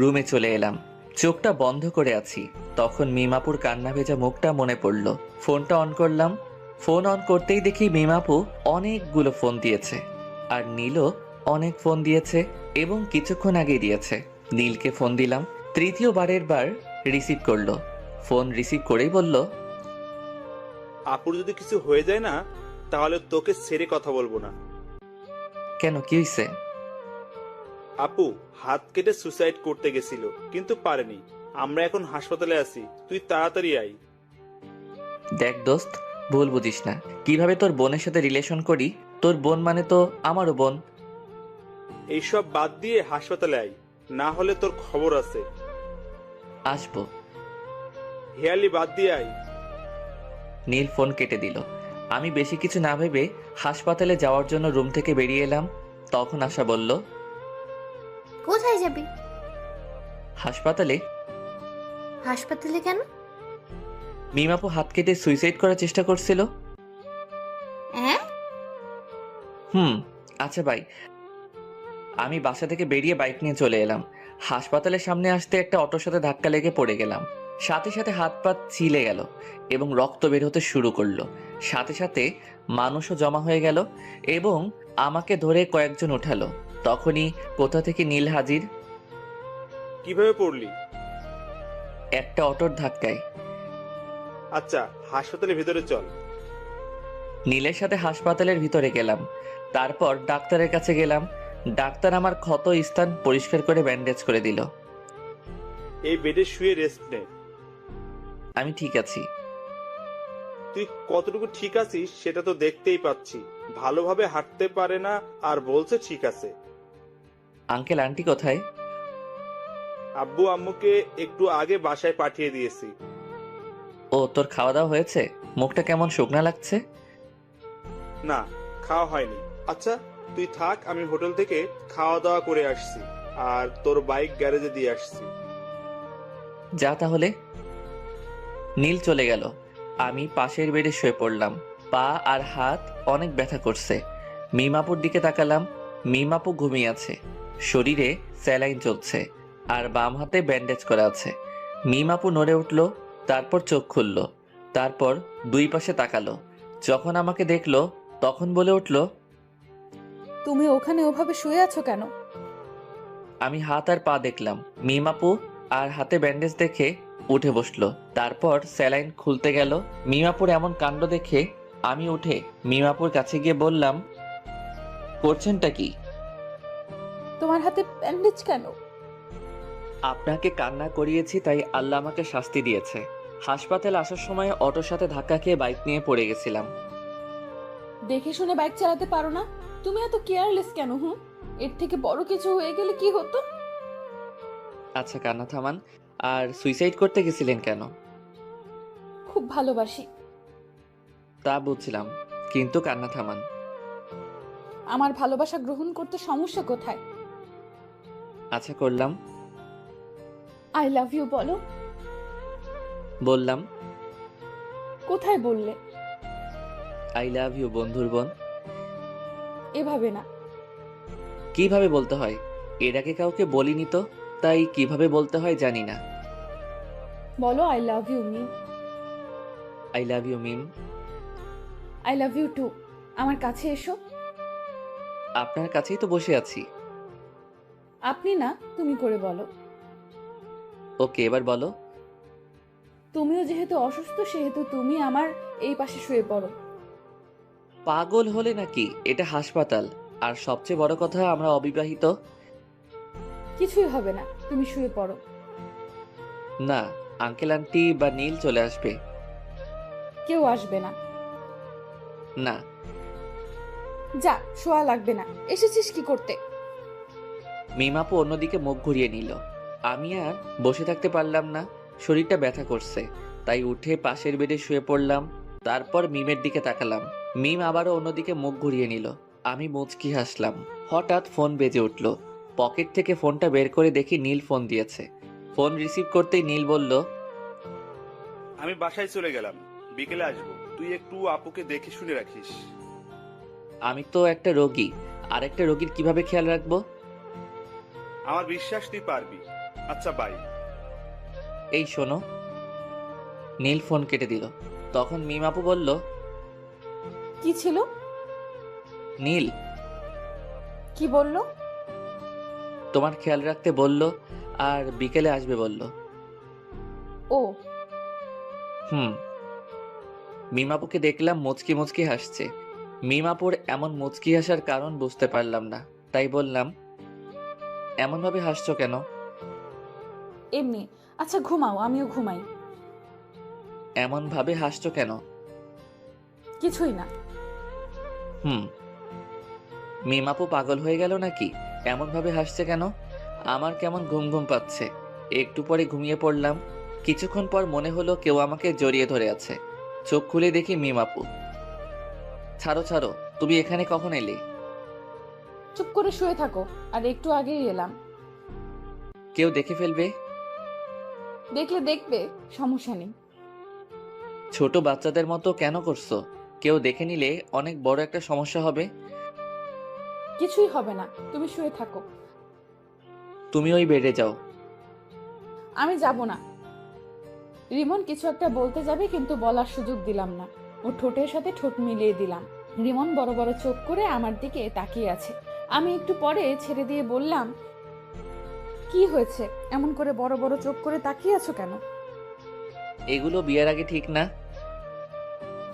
রুমে চলে এলাম। চোখটা বন্ধ করে আছি। তখন মিমাপুর কান্না ভেজা মুখটা মনে পড়ল। ফোনটা অন করলাম। ফোন অন করতেই দেখি মিমাপু অনেকগুলো ফোন দিয়েছে, আর নীলও অনেক ফোন দিয়েছে, এবং কিছুক্ষণ আগেই দিয়েছে। নীলকে ফোন দিলাম। তৃতীয়বারের বার রিসিভ করলো। ফোন রিসিভ করেই বলল, আপুর যদি কিছু হয়ে যায় না, তাহলে তোকে ছেড়ে কথা বলবো না। কেন, কি হয়েছে? আপু হাত কেটে সুসাইড করতে গেছিল, কিন্তু পারেনি। আমরা এখন হাসপাতালে আছি, তুই তাড়াতাড়ি আয়। দেখ দোস্ত, ভুল বুঝিস না। কিভাবে তোর বোনের সাথে রিলেশন করি? তোর বোন মানে তো আমারও বোন। এইসব বাদ দিয়ে হাসপাতালে আয়, না হলে তোর খবর আছে। আসবো। হেয়ালি বাদ দিয়ে আয়। নীল ফোন কেটে দিল। আমি বেশি কিছু না ভেবে হাসপাতালে যাওয়ার জন্য রুম থেকে বেরিয়ে এলাম। তখন আশা বলল, কোথায় যাবি? হাসপাতালে। হাসপাতালে কেন? মিমাপু হাত কেটে সুইসাইড করার চেষ্টা করছিল। হ্যাঁ? আচ্ছা ভাই। আমি বাসা থেকে বেরিয়ে বাইক নিয়ে চলে এলাম। হাসপাতালের সামনে আসতে একটা অটোর সাথে ধাক্কা লেগে পড়ে গেলাম। সাথে সাথে হাত পা ছিলে গেল এবং রক্ত বের হতে শুরু করলো। সাথে সাথে মানুষও জমা হয়ে গেল এবং আমাকে ধরে কয়েকজন উঠালো। তখনই কোথা থেকে নীল হাজির। কিভাবে পড়লি? একটা অটোর ধাক্কায়। আচ্ছা, হাসপাতালের ভিতরে চল। নীলের সাথে হাসপাতালের ভিতরে গেলাম। তারপর ডাক্তারের কাছে গেলাম। ডাক্তার আমার ক্ষত স্থান পরিষ্কার করে ব্যান্ডেজ করে দিল। এই বেডে শুয়ে রেস্ট নে। আমি ঠিক আছি। তুই কতটুকু ঠিক আছিস সেটা তো দেখতেই পাচ্ছি। ভালোভাবে হাঁটতে পারে না আর বলছে ঠিক আছে। আঙ্কেল আন্টি কোথায়? আব্বু আম্মুকে একটু আগে বাসায় পাঠিয়ে দিয়েছি। ও, তোর খাওয়া দাওয়া হয়েছে? মুখটা কেমন শুকনা লাগছে? না, খাওয়া হয়নি। আচ্ছা, তুই থাক, আমি হোটেল থেকে খাওয়া দাওয়া করে আসছি, আর তোর বাইক গ্যারেজে দিয়ে আসছি। যা তাহলে। নীল চলে গেল। আমি পাশের বেডে শুয়ে পড়লাম। পা আর হাত অনেক ব্যথা করছে। মিমাপুর দিকে তাকালাম। মিমাপু ঘুমিয়ে আছে। শরীরে স্যালাইন চলছে আর বাম হাতে ব্যান্ডেজ করা আছে। মিমাপু নড়ে উঠল, তারপর চোখ খুলল, তারপর দুই পাশে তাকালো। যখন আমাকে দেখলো তখন বলে উঠল, তুমি ওখানে ওভাবে শুয়ে আছো কেন? আমি হাত আর পা দেখলাম। মিমাপু আর হাতে ব্যান্ডেজ দেখে উঠে বসলো, তারপর স্যালাইন খুলতে গেল। মিমাপুর এমন কাণ্ড দেখে আমি উঠে মিমাপুর কাছে গিয়ে বললাম, করছেনটা কি? তোমার হাতে ব্যান্ডেজ কেন? আপনাকে কান্না করিয়েছি তাই আল্লাহ আমাকে শাস্তি দিয়েছে। হাসপাতালে আসার সময় অটোর সাথে ধাক্কা খেয়ে বাইক নিয়ে পড়ে গেছিলাম। দেখে শুনে বাইক চালাতে পারো না? তুমি এত কেয়ারলেস কেন? এর থেকে বড় কিছু হয়ে গেলে কি হতো? আচ্ছা কান্না থামান। আর সুইসাইড করতে গেছিলেন কেন? খুব ভালোবাসি। তা বুঝছিলাম, কিন্তু কান্না থামান। আমার ভালোবাসা গ্রহণ করতে সমস্যা কোথায়? আচ্ছা করলাম। আই লাভ ইউ বলো। বললাম। কোথায় বললে? আই লাভ ইউ বন্ধুর বোন। এভাবে না। কিভাবে বলতে হয়? এর আগে কাউকে বলিনি তো, তাই কিভাবে বলতে হয় জানি না। বলো I love you me. I love you Mim. I love you too. আমার কাছে এসো। আপনার কাছেই তো বসে আছি। আপনি না, তুমি করে বলো। ওকে, এবার বলো। তুমিও যেহেতু অসুস্থ সেহেতু তুমি আমার এই পাশে শুয়ে পড়ো। পাগল হলে নাকি? এটা হাসপাতাল। আর সবচেয়ে বড় কথা, আমরা অবিবাহিত। কিছুই হবে না, তুমি শুয়ে পড়ো। না, আঙ্কেল আন্টি বা নীল চলে আসবে। কেউ আসবে না। না। যা, শোয়া লাগবে না। এসেছিস কি করতে? মিমাপু অন্যদিকে মুখ ঘুরিয়ে নিল। আমি আর বসে থাকতে পারলাম না, শরীরটা ব্যথা করছে, তাই উঠে পাশের বেডে শুয়ে পড়লাম। তারপর মিমের দিকে তাকালাম। মিম আবারও অন্যদিকে মুখ ঘুরিয়ে নিল। আমি মুচকি হাসলাম। হঠাৎ ফোন বেজে উঠল। পকেট থেকে ফোনটা বের করে দেখি নীল ফোন দিয়েছে। ফোন রিসিভ করতেই নীল বলল, আমি বাসায় চলে গেলাম, বিকেলে আসবো। তুই একটু আপুকে দেখে শুনে রাখিস। আমি তো একটা রোগী, আর একটা রোগীর কিভাবে খেয়াল রাখবো? আমার বিশ্বাস তুই পারবি। আচ্ছা, বাই। এই শোনো। নীল ফোন কেটে দিল। তখন মিম আপু বলল, কি ছিল? নীল কি বললো? তোমার খেয়াল রাখতে বলল, আর বিকেলে আসবে বলল। ও। হুম। মিমাপুকে দেখলাম মুচকি মুচকি হাসছে। মিমাপুর এমন মুচকি হাসার কারণ বুঝতে পারলাম না, তাই বললাম, এমন ভাবে হাসছো কেন? এমনি। আচ্ছা ঘুমাও, আমিও ঘুমাই। এমন ভাবে হাসছো কেন? কিছুই না। হুম। মিমাপু পাগল হয়ে গেল নাকি? এমন ভাবে হাসছে কেন? আমার কেমন ঘুম ঘুম পাচ্ছে। একটু পরে ঘুমিয়ে পড়লাম। কিছুক্ষণ পর মনে হলো কেউ আমাকে জড়িয়ে ধরে আছে। চোখ খুলে দেখি মিমাপু। ছাড়ো ছাড়ো, তুমি এখানে কখন এলে? চুপ করে শুয়ে থাকো। আর একটু আগেই এলাম। কেউ দেখে ফেলবে। দেখলে দেখবে, সমস্যা নেই। ছোট বাচ্চাদের মতো কেন করছো? কেউ দেখে নিলে অনেক বড় একটা সমস্যা হবে। কিছুই হবে না, তুমি শুয়ে থাকো। তুমি ওই বেডে যাও। আমি যাব না। রিমন কিছু একটা বলতে যাবে, কিন্তু বলার সুযোগ দিলাম না। ও ঠোঁটের সাথে ঠোঁট মিলিয়ে দিলাম। রিমন বড় বড় চোখ করে আমার দিকে তাকিয়ে আছে। আমি একটু পরে ছেড়ে দিয়ে বললাম, কি হয়েছে? এমন করে বড় বড় চোখ করে তাকিয়ে আছো কেন? এগুলো বিয়ের আগে ঠিক না।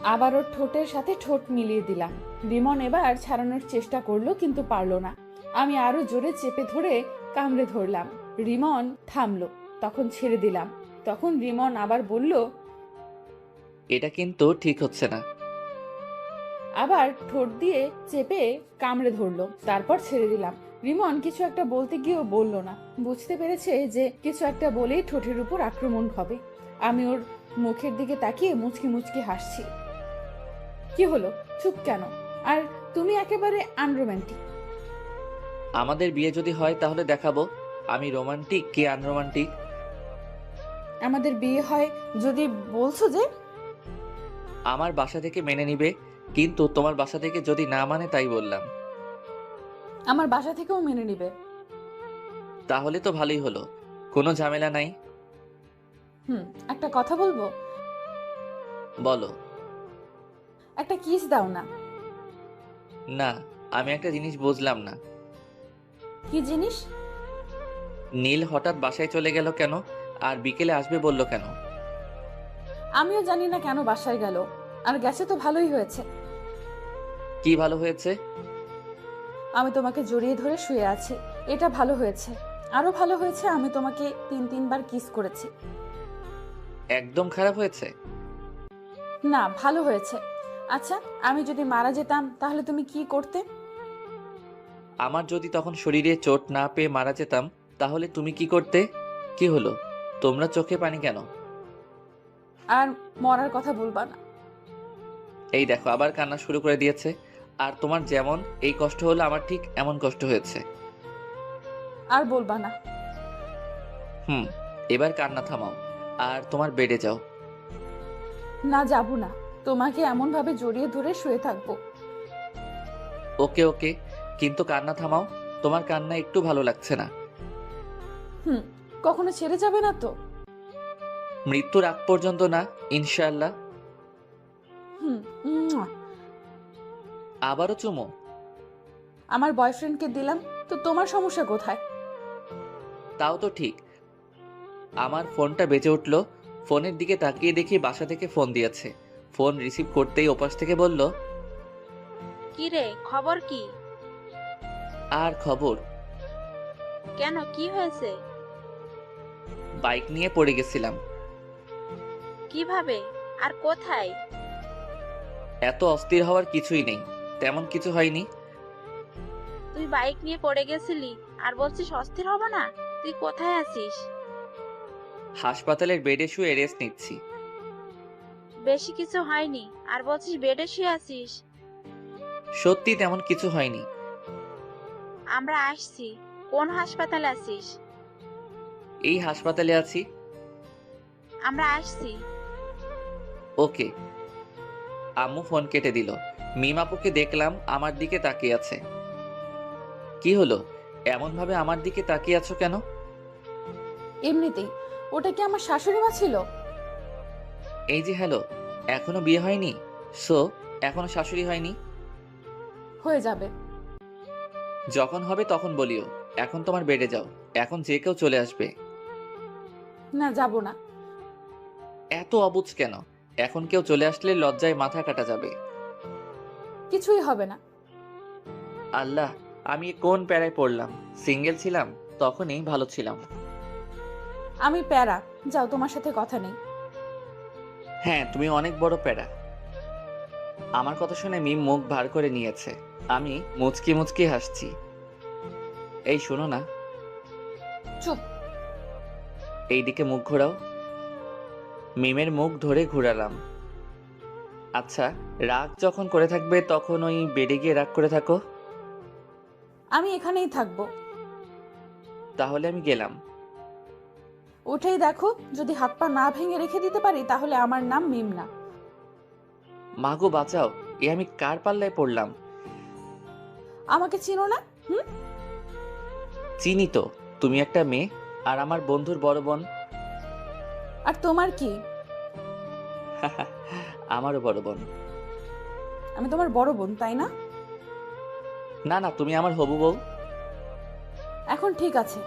আবার ওর ঠোঁটের সাথে ঠোঁট মিলিয়ে দিলাম। রিমন এবার ছাড়ানোর চেষ্টা করলো, কিন্তু পারলো না। আমি আরো জোরে চেপে ধরে কামড়ে ধরলাম। রিমন থামলো, তখন ছেড়ে দিলাম। তখন রিমন আবার বলল, এটা কিন্তু ঠিক হচ্ছে না। আবার ঠোঁট দিয়ে চেপে কামড়ে ধরলো, তারপর ছেড়ে দিলাম। রিমন কিছু একটা বলতে গিয়েও বলল না, বুঝতে পেরেছে যে কিছু একটা বলেই ঠোঁটের উপর আক্রমণ হবে। আমি ওর মুখের দিকে তাকিয়ে মুচকি মুচকি হাসছি। কি হলো, চুপ কেন? আর তুমি একেবারে আনরোম্যান্টিক। আমাদের বিয়ে যদি হয় তাহলে দেখাবো আমি রোমান্টিক কে আনরোমান্টিক। আমাদের বিয়ে হয় যদি বলছো যে। আমার বাসা থেকে মেনে নিবে, কিন্তু তোমার বাসা থেকে যদি না মানে তাই বললাম। আমার বাসা থেকেও মেনে নিবে। তাহলে তো ভালোই হলো, কোনো ঝামেলা নাই। একটা কথা বলবো? বলো। একটা কিস দাও না। না, আমি একটা জিনিস বুঝলাম না। কি জিনিস? নীল হঠাৎ বাসায় চলে গেল কেন, আর বিকেলে আসবে বললো কেন? আমিও জানি না কেন বাসায় গেল, আর গেছে তো ভালোই হয়েছে। কি ভালো হয়েছে? আমি তোমাকে জড়িয়ে ধরে শুয়ে আছি, এটা ভালো হয়েছে। আরো ভালো হয়েছে আমি তোমাকে 3-3বার কিস করেছি। একদম খারাপ হয়েছে? না, ভালো হয়েছে। আচ্ছা, আমি যদি মারা যেতাম তাহলে তুমি কি করতে? আমার যদি তখন শরীরে চোট না পেয়ে মারা যেতাম তাহলে তুমি কি করতে? কি হলো, তোমরা চোখে পানি কেন? আর মরার কথা বলবা না। এই দেখো আবার কান্না শুরু করে দিয়েছে। আর তোমার যেমন এই কষ্ট হলো আমার ঠিক এমন কষ্ট হয়েছে। আর বলবা না। এবার কান্না থামাও আর তোমার বেডে যাও। না, যাবো না। তোমাকে এমন ভাবে জড়িয়ে ধরে শুয়ে থাকবো। ওকে ওকে, কিন্তু কান্না থামাও। তোমার কান্না একটু ভালো লাগছে না। কখনো ছেড়ে যাবে না তো? মৃত্যুর আগ পর্যন্ত না, ইনশাআল্লাহ। মুয়া। আবারও চুমো? আমার বয়ফ্রেন্ডকে দিলাম তো তোমার সমস্যা কোথায়? তাও তো ঠিক। আমার ফোনটা বেজে উঠলো, ফোনের দিকে তাকিয়ে দেখি বাসা থেকে ফোন দিয়েছে। ফোন রিসিভ করতেই ওপাশ থেকে বলল, কি রে, খবর কি? আর খবর? কেন, কি হয়েছে? বাইক নিয়ে পড়ে গেছিলাম। কিভাবে আর কোথায়? এত অস্থির হওয়ার কিছুই নেই, তেমন কিছু হয়নি। তুই বাইক নিয়ে পড়ে গেছিলি আর বলছিস অস্থির হব না? তুই কোথায় আছিস? হাসপাতালের বেডে শুয়ে রেস্ট নিচ্ছি। বেশি কিছু হয়নি আর বলছিস বেডে শুয়ে আছিস? সত্যি তেমন কিছু হয়নি। আমরা আসছি। কোন হাসপাতালে আছিস? এই হাসপাতালে আছি। আমরা আসছি। ওকে। আম্মু ফোন কেটে দিল। মিমাপুকে দেখলাম আমার দিকে তাকিয়ে আছে। কি হলো, এমন ভাবে আমার দিকে তাকিয়ে আছো কেন? এমনিতেই। ওটা কি আমার শাশুড়ি মা ছিল? এই যে হ্যালো, এখনো বিয়ে হয়নি? সো এখনো শাশুড়ি হয়নি? হয়ে যাবে। যখন হবে তখন বলিও। এখন তোমার বেডে যাও, এখন যে কেউ চলে আসবে। না, যাব না। এত অবুঝ কেন? এখন কেউ চলে আসলে লজ্জায় মাথা কাটা যাবে। কিছুই হবে না। আল্লাহ, আমি কোন প্যারায় পড়লাম। সিঙ্গেল ছিলাম তখনই ভালো ছিলাম। আমি প্যারা, যাও, তোমার সাথে কথা নেই। হ্যাঁ, তুমি অনেক বড় প্যারা। আমার কথা শুনে মিম মুখ ভার করে নিয়েছে। আমি মুচকি মুচকি হাসছি। এই শোনো না। চুপ। এইদিকে মুখ ঘোরাও। মিমের মুখ ধরে ঘুরালাম। আচ্ছা, রাগ যখন করে থাকবে তখন ওই বেডে গিয়ে রাগ করে থাকো। আমি এখানেই থাকবো। তাহলে আমি গেলাম। উঠেই দেখো, যদি হাত পা না ভেঙে রেখে দিতে পারি তাহলে আমার নাম মিম না। মাগো বাঁচাও, এ আমি কার পাল্লায় পড়লাম? আমাকে চিনো না? চিনি তো, তুমি একটা মেয়ে আর আমার বন্ধুর বড় বোন। আর তোমার কি? আমারও বড় বোন। আমি তোমার বড় বোন, তাই না? না না, তুমি আমার হবু বউ। এখন ঠিক আছে।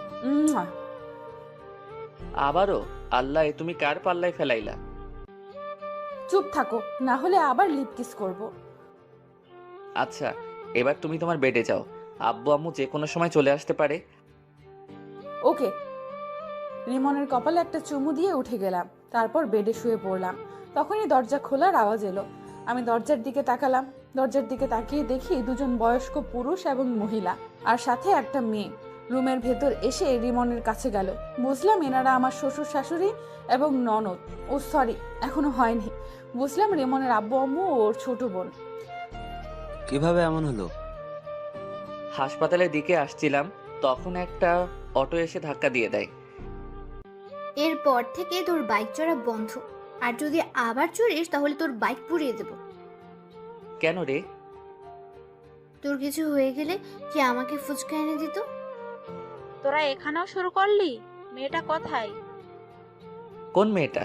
আবারও? আল্লাহ, এ তুমি কার পাল্লায় ফেলাইলা? চুপ থাকো, না হলে আবার লিপ কিস করব। আচ্ছা, এবার তুমি তোমার বেডে যাও। আব্বু আম্মু যে কোনো সময় চলে আসতে পারে। ওকে। রিমনের কপালে একটা চুমু দিয়ে উঠে গেলাম, তারপর বেডে শুয়ে পড়লাম। তখনই দরজা খোলার আওয়াজ এলো। আমি দরজার দিকে তাকালাম। দরজার দিকে তাকিয়ে দেখি দুজন বয়স্ক পুরুষ এবং মহিলা আর সাথে একটা মেয়ে রুমের ভেতর এসে রিমনের কাছে গেল। বুঝলাম এনারা আমার শ্বশুর শাশুড়ি এবং ননদ। ও সরি, এখনো হয়নি। বুঝলাম রিমনের আব্বু আম্মু ও ওর ছোট বোন। কিভাবে এমন হলো? হাসপাতালের দিকে আসছিলাম, তখন একটা অটো এসে ধাক্কা দিয়ে দেয়। এরপর থেকে তোর বাইক চড়া বন্ধ, আর যদি আবার চড়িস তাহলে তোর বাইক পুড়িয়ে দেব। কেন রে? তোর কিছু হয়ে গেলে কি আমাকে ফুচকা এনে দিত? তোরা এখানেও শুরু করলি? মেয়েটা কোথায়? কোন মেয়েটা?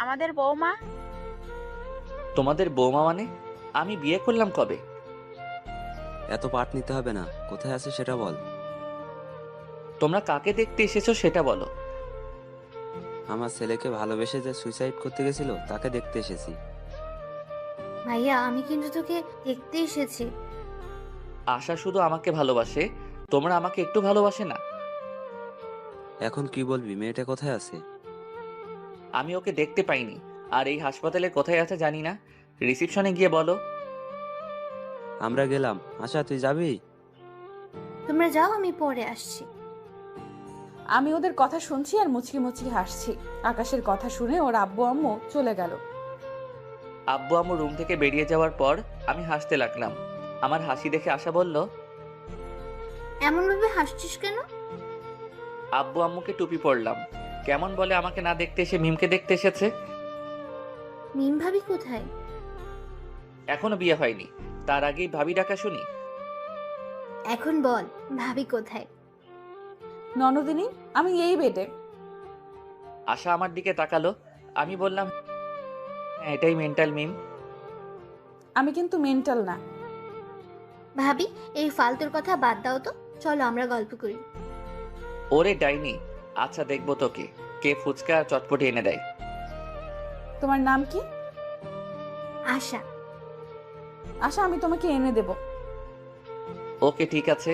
আমাদের বৌমা। তোমাদের বৌমা মানে? আমি বিয়ে করলাম কবে? এত পাট নিতে হবে না, কোথায় আছে সেটা বল। তোমরা কাকে দেখতে এসেছো সেটা বলো। আমার ছেলেকে ভালোবেসে যে সুইসাইড করতে গেছিল তাকে দেখতে এসেছি। ভাইয়া, আমি কিন্তু তোকে দেখতে এসেছি। আশা শুধু আমাকে ভালোবাসে, তোমরা আমাকে একটু ভালোবাসে না? এখন কি বলবি, মেয়েটা কোথায় আছে? আমি ওকে দেখতে পাইনি, আর এই হাসপাতালে কোথায় আছে জানি না। রিসিপশনে গিয়ে বলো। আমরা গেলাম। আশা, তুই যাবি? তোমরা যাও, আমি পরে আসছি। আমি ওদের কথা শুনছি আর মুচকি মুচকি হাসছি। আকাশের কথা শুনে ওর আব্বু আম্মু চলে গেল। আব্বু আম্মু রুম থেকে বেরিয়ে যাওয়ার পর আমি হাসতে লাগলাম। আমার হাসি দেখে আশা বলল, এমন ভাবে হাসছিস কেন? আব্বু আম্মুকে টুপি পরলাম। কেমন বলে আমাকে না দেখতে এসে মিমকে দেখতে এসেছে। মিম ভাবি কোথায়? এখনো বিয়ে হয়নি, তার আগেই ভাবি ডাকা শুনি। এখন বল, ভাবি কোথায়? ননদিনী, আমি এই বেডে। আশা আমার দিকে তাকালো। আমি বললাম, হ্যাঁ, এটাই মেন্টাল মিম। আমি কিন্তু মেন্টাল না। ভাবি, এই ফালতুর কথা বাদ দাও তো, চলো আমরা গল্প করি। ওরে ডাইনি, আচ্ছা দেখবো তোকে কে ফুচকা আর চটপটি এনে দেয়। তোমার নাম কি? আশা। আশা, আমি তোমাকে এনে দেব। ওকে ঠিক আছে।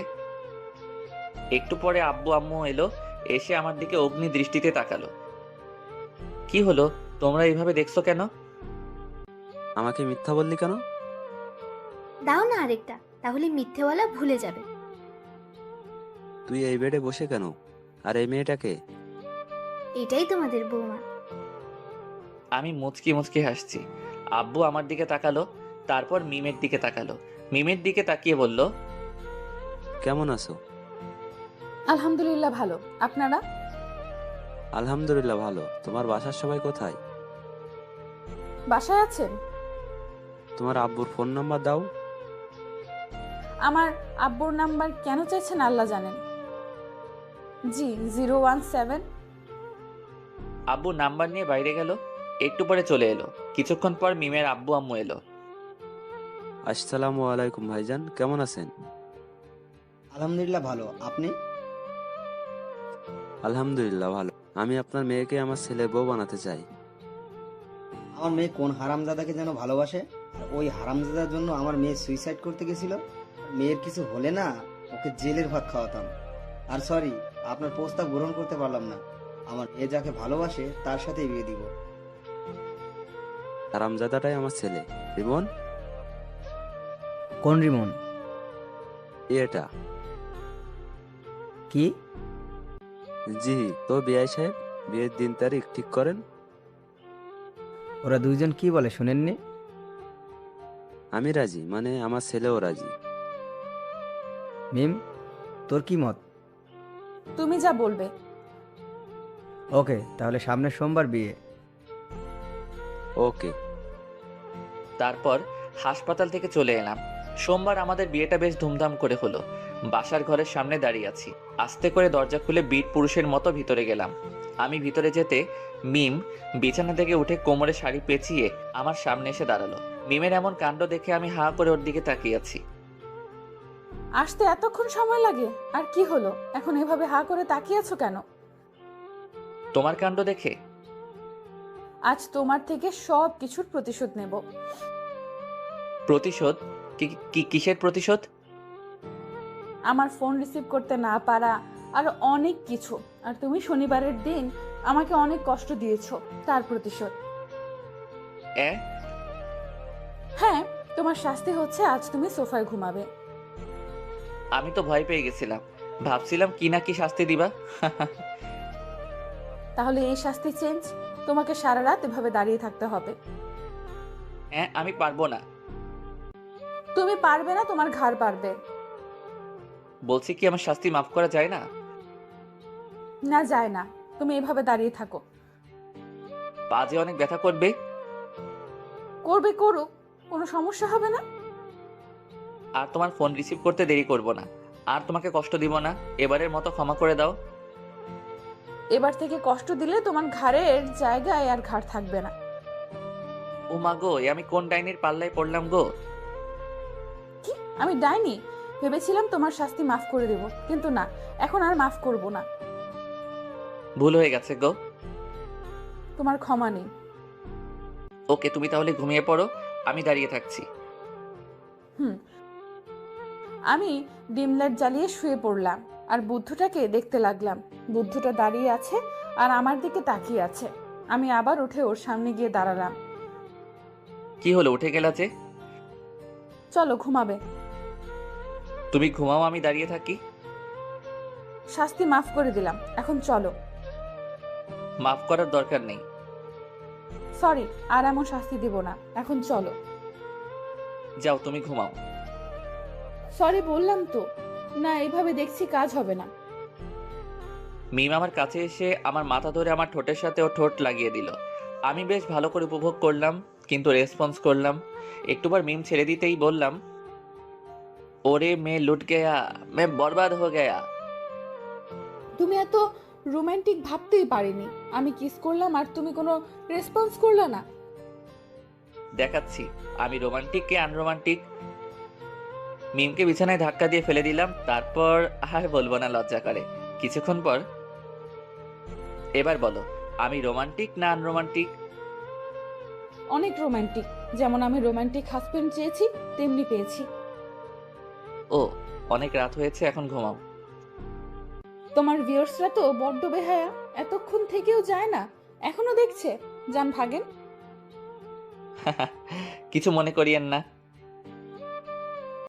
একটু পরে আব্বু আম্মু এলো, এসে আমার দিকে অগ্নি দৃষ্টিতে তাকালো। কি হলো, তোমরা এইভাবে দেখছো কেন? আমাকে মিথ্যা বললি কেন? দাও না আরেকটা, তাহলে মিথ্যেওয়ালা ভুলে যাবে। তুই এই বেডে বসে কেন? আর এই মেয়েটাকে? এটাই তোমাদের বৌমা। আমি মুচকি মুচকি হাসছি। আব্বু আমার দিকে তাকালো, তারপর মিমের দিকে তাকালো। মিমের দিকে তাকিয়ে বলল, কেমন আছো? আলহামদুলিল্লাহ ভালো। আপনারা? আলহামদুলিল্লাহ ভালো। তোমার বাসার সবাই কোথায়? বাসায় আছেন? তোমার আব্বুর ফোন নাম্বার দাও। আমার আব্বুর নাম্বার কেন চাইছেন আল্লাহ জানেন। জি, 017। আব্বু নাম্বার নিয়ে বাইরে গেল। একটু পরে চলে এলো। কিছুক্ষণ পর মিমের আব্বু আম্মু এলো। আসসালামু আলাইকুম ভাইজান, কেমন আছেন? আলহামদুলিল্লাহ ভালো। আপনি? আলহামদুলিল্লাহ ভালো। আমি আপনার মেয়েকে আমার ছেলে বউ বানাতে চাই। আমার মেয়ে কোন হারামজাদাকে যেন ভালোবাসে, আর ওই হারামজাদার জন্য আমার মেয়ে সুইসাইড করতে গেছিল। মেয়ের কিছু হলে না, ওকে জেলের ভাত খাওয়াতাম। আর সরি, আপনার প্রস্তাব গ্রহণ করতে পারলাম না। আমার মেয়ে যাকে ভালোবাসে তার সাথেই বিয়ে দিব। হারামজাদাটাই আমার ছেলে। রিমন? কোন রিমন? এটা। কি? জি, তো বিআই সাহেব, বিয়ের দিন তারিখ ঠিক করেন। ওরা দুইজন কি বলে শুনেননি? আমি রাজি, মানে আমার ছেলেও রাজি। মিম, তোর কি মত? তুমি যা বলবে। ওকে, তাহলে সামনের সোমবার বিয়ে। ওকে। তারপর হাসপাতাল থেকে চলে এলাম। সোমবার আমাদের বিয়েটা বেশ ধুমধাম করে হলো। বাসার ঘরের সামনে দাঁড়িয়ে আছি। আস্তে করে দরজা খুলে বীর পুরুষের মতো ভিতরে গেলাম। আমি ভিতরে যেতে মিম বিছানা থেকে উঠে কোমরে শাড়ি পেঁচিয়ে আমার সামনে এসে দাঁড়ালো। মিমের এমন কাণ্ড দেখে আমি হাঁ করে ওর দিকে তাকিয়ে আছি। আসতে এতক্ষণ সময় লাগে? আর কি হলো, এখন এভাবে হা করে তাকিয়ে আছো কেন? তোমার কাণ্ড দেখে? আজ তোমার থেকে সব কিছুর প্রতিশোধ নেব। প্রতিশোধ? কিসের প্রতিশোধ? আমার ফোন রিসিভ করতে না পারা, আর অনেক কিছু। আর তুমি শনিবারের দিন আমাকে অনেক কষ্ট দিয়েছো, তার প্রতিশোধ। হ্যাঁ, তোমার শাস্তি হচ্ছে আজ তুমি সোফায় ঘুমাবে। আমি তো ভয় পেয়ে গেছিলাম, ভাবছিলাম কি না কি শাস্তি দিবা। তাহলে এই শাস্তি চেঞ্জ, তোমাকে সারা রাত এভাবে দাঁড়িয়ে থাকতে হবে। হ্যাঁ, আমি পারবো না। তুমি পারবে না, তোমার ঘাড় পারবে। বলছি কি আমার শাস্তি মাফ করা যায় না? না যায় না, তুমি এভাবে দাঁড়িয়ে থাকো। পা যে অনেক ব্যথা করবে। করবে করুক, কোনো সমস্যা হবে না। আর তোমার ফোন রিসিভ করতে দেরি করব না, আর তোমাকে কষ্ট দিব না, এবারের মতো ক্ষমা করে দাও। এবার থেকে কষ্ট দিলে তোমার ঘাড়ের জায়গায় আর ঘাড় থাকবে না। ও মা গো, এ আমি কোন ডাইনির পাল্লায় পড়লাম গো? কি আমি ডাইনি? ভেবেছিলাম তোমার শাস্তি মাফ করে দেব, কিন্তু না, এখন আর মাফ করব না। ভুল হয়ে গেছে গো। তোমার ক্ষমা নেই। ওকে, তুমি তাহলে ঘুমিয়ে পড়ো, আমি দাঁড়িয়ে থাকছি। হুম। আমি ডিম লাইট জ্বালিয়ে শুয়ে পড়লাম আর বুদ্ধুটাকে দেখতে লাগলাম। বুদ্ধুটা দাঁড়িয়ে আছে আর আমার দিকে তাকিয়ে আছে। আমি আবার উঠে ওর সামনে গিয়ে দাঁড়ালাম। কি হলো, উঠে গেলা যে? চলো ঘুমাবে। তুমি ঘুমাও, আমি দাঁড়িয়ে থাকি। শাস্তি মাফ করে দিলাম, এখন চলো। মাফ করার দরকার নেই। সরি, আর এমন শাস্তি দিব না, এখন চলো। যাও, তুমি ঘুমাও। সরি বললাম তো। না, এইভাবে দেখছি কাজ হবে না। মিম আমার কাছে এসে আমার মাথা ধরে আমার ঠোঁটের সাথে ও ঠোঁট লাগিয়ে দিল। আমি বেশ ভালো করে উপভোগ করলাম, কিন্তু রেসপন্স করলাম। একটুবার মিম ছেড়ে দিতেই বললাম, ওরে মে লুট গয়া, মে বরবাদ হো গয়া। তুমি এত রোমান্টিক ভাবতেই পারিনি। আমি কিস করলাম আর তুমি কোনো রেসপন্স করলে না। দেখাচ্ছি আমি রোমান্টিক কে আনরোমান্টিক। মিমকে বিছানায় ধাক্কা দিয়ে ফেলে দিলাম, তারপর আর বলবো না, লজ্জা করে। কিছুক্ষণ পর, এবার বলো আমি রোমান্টিক না আনরোমান্টিক? অনেক রোমান্টিক। যেমন আমি রোমান্টিক হাজবেন্ড চেয়েছি, তেমনি পেয়েছি। ও, অনেক রাত হয়েছে, এখন ঘুমাও। তোমার ভিউয়ার্সরা তো বড্ড বেহায়া, এতক্ষণ থেকেও যায় না, এখনো দেখছে। যান ভাগেন। কিছু মনে করিয়েন না।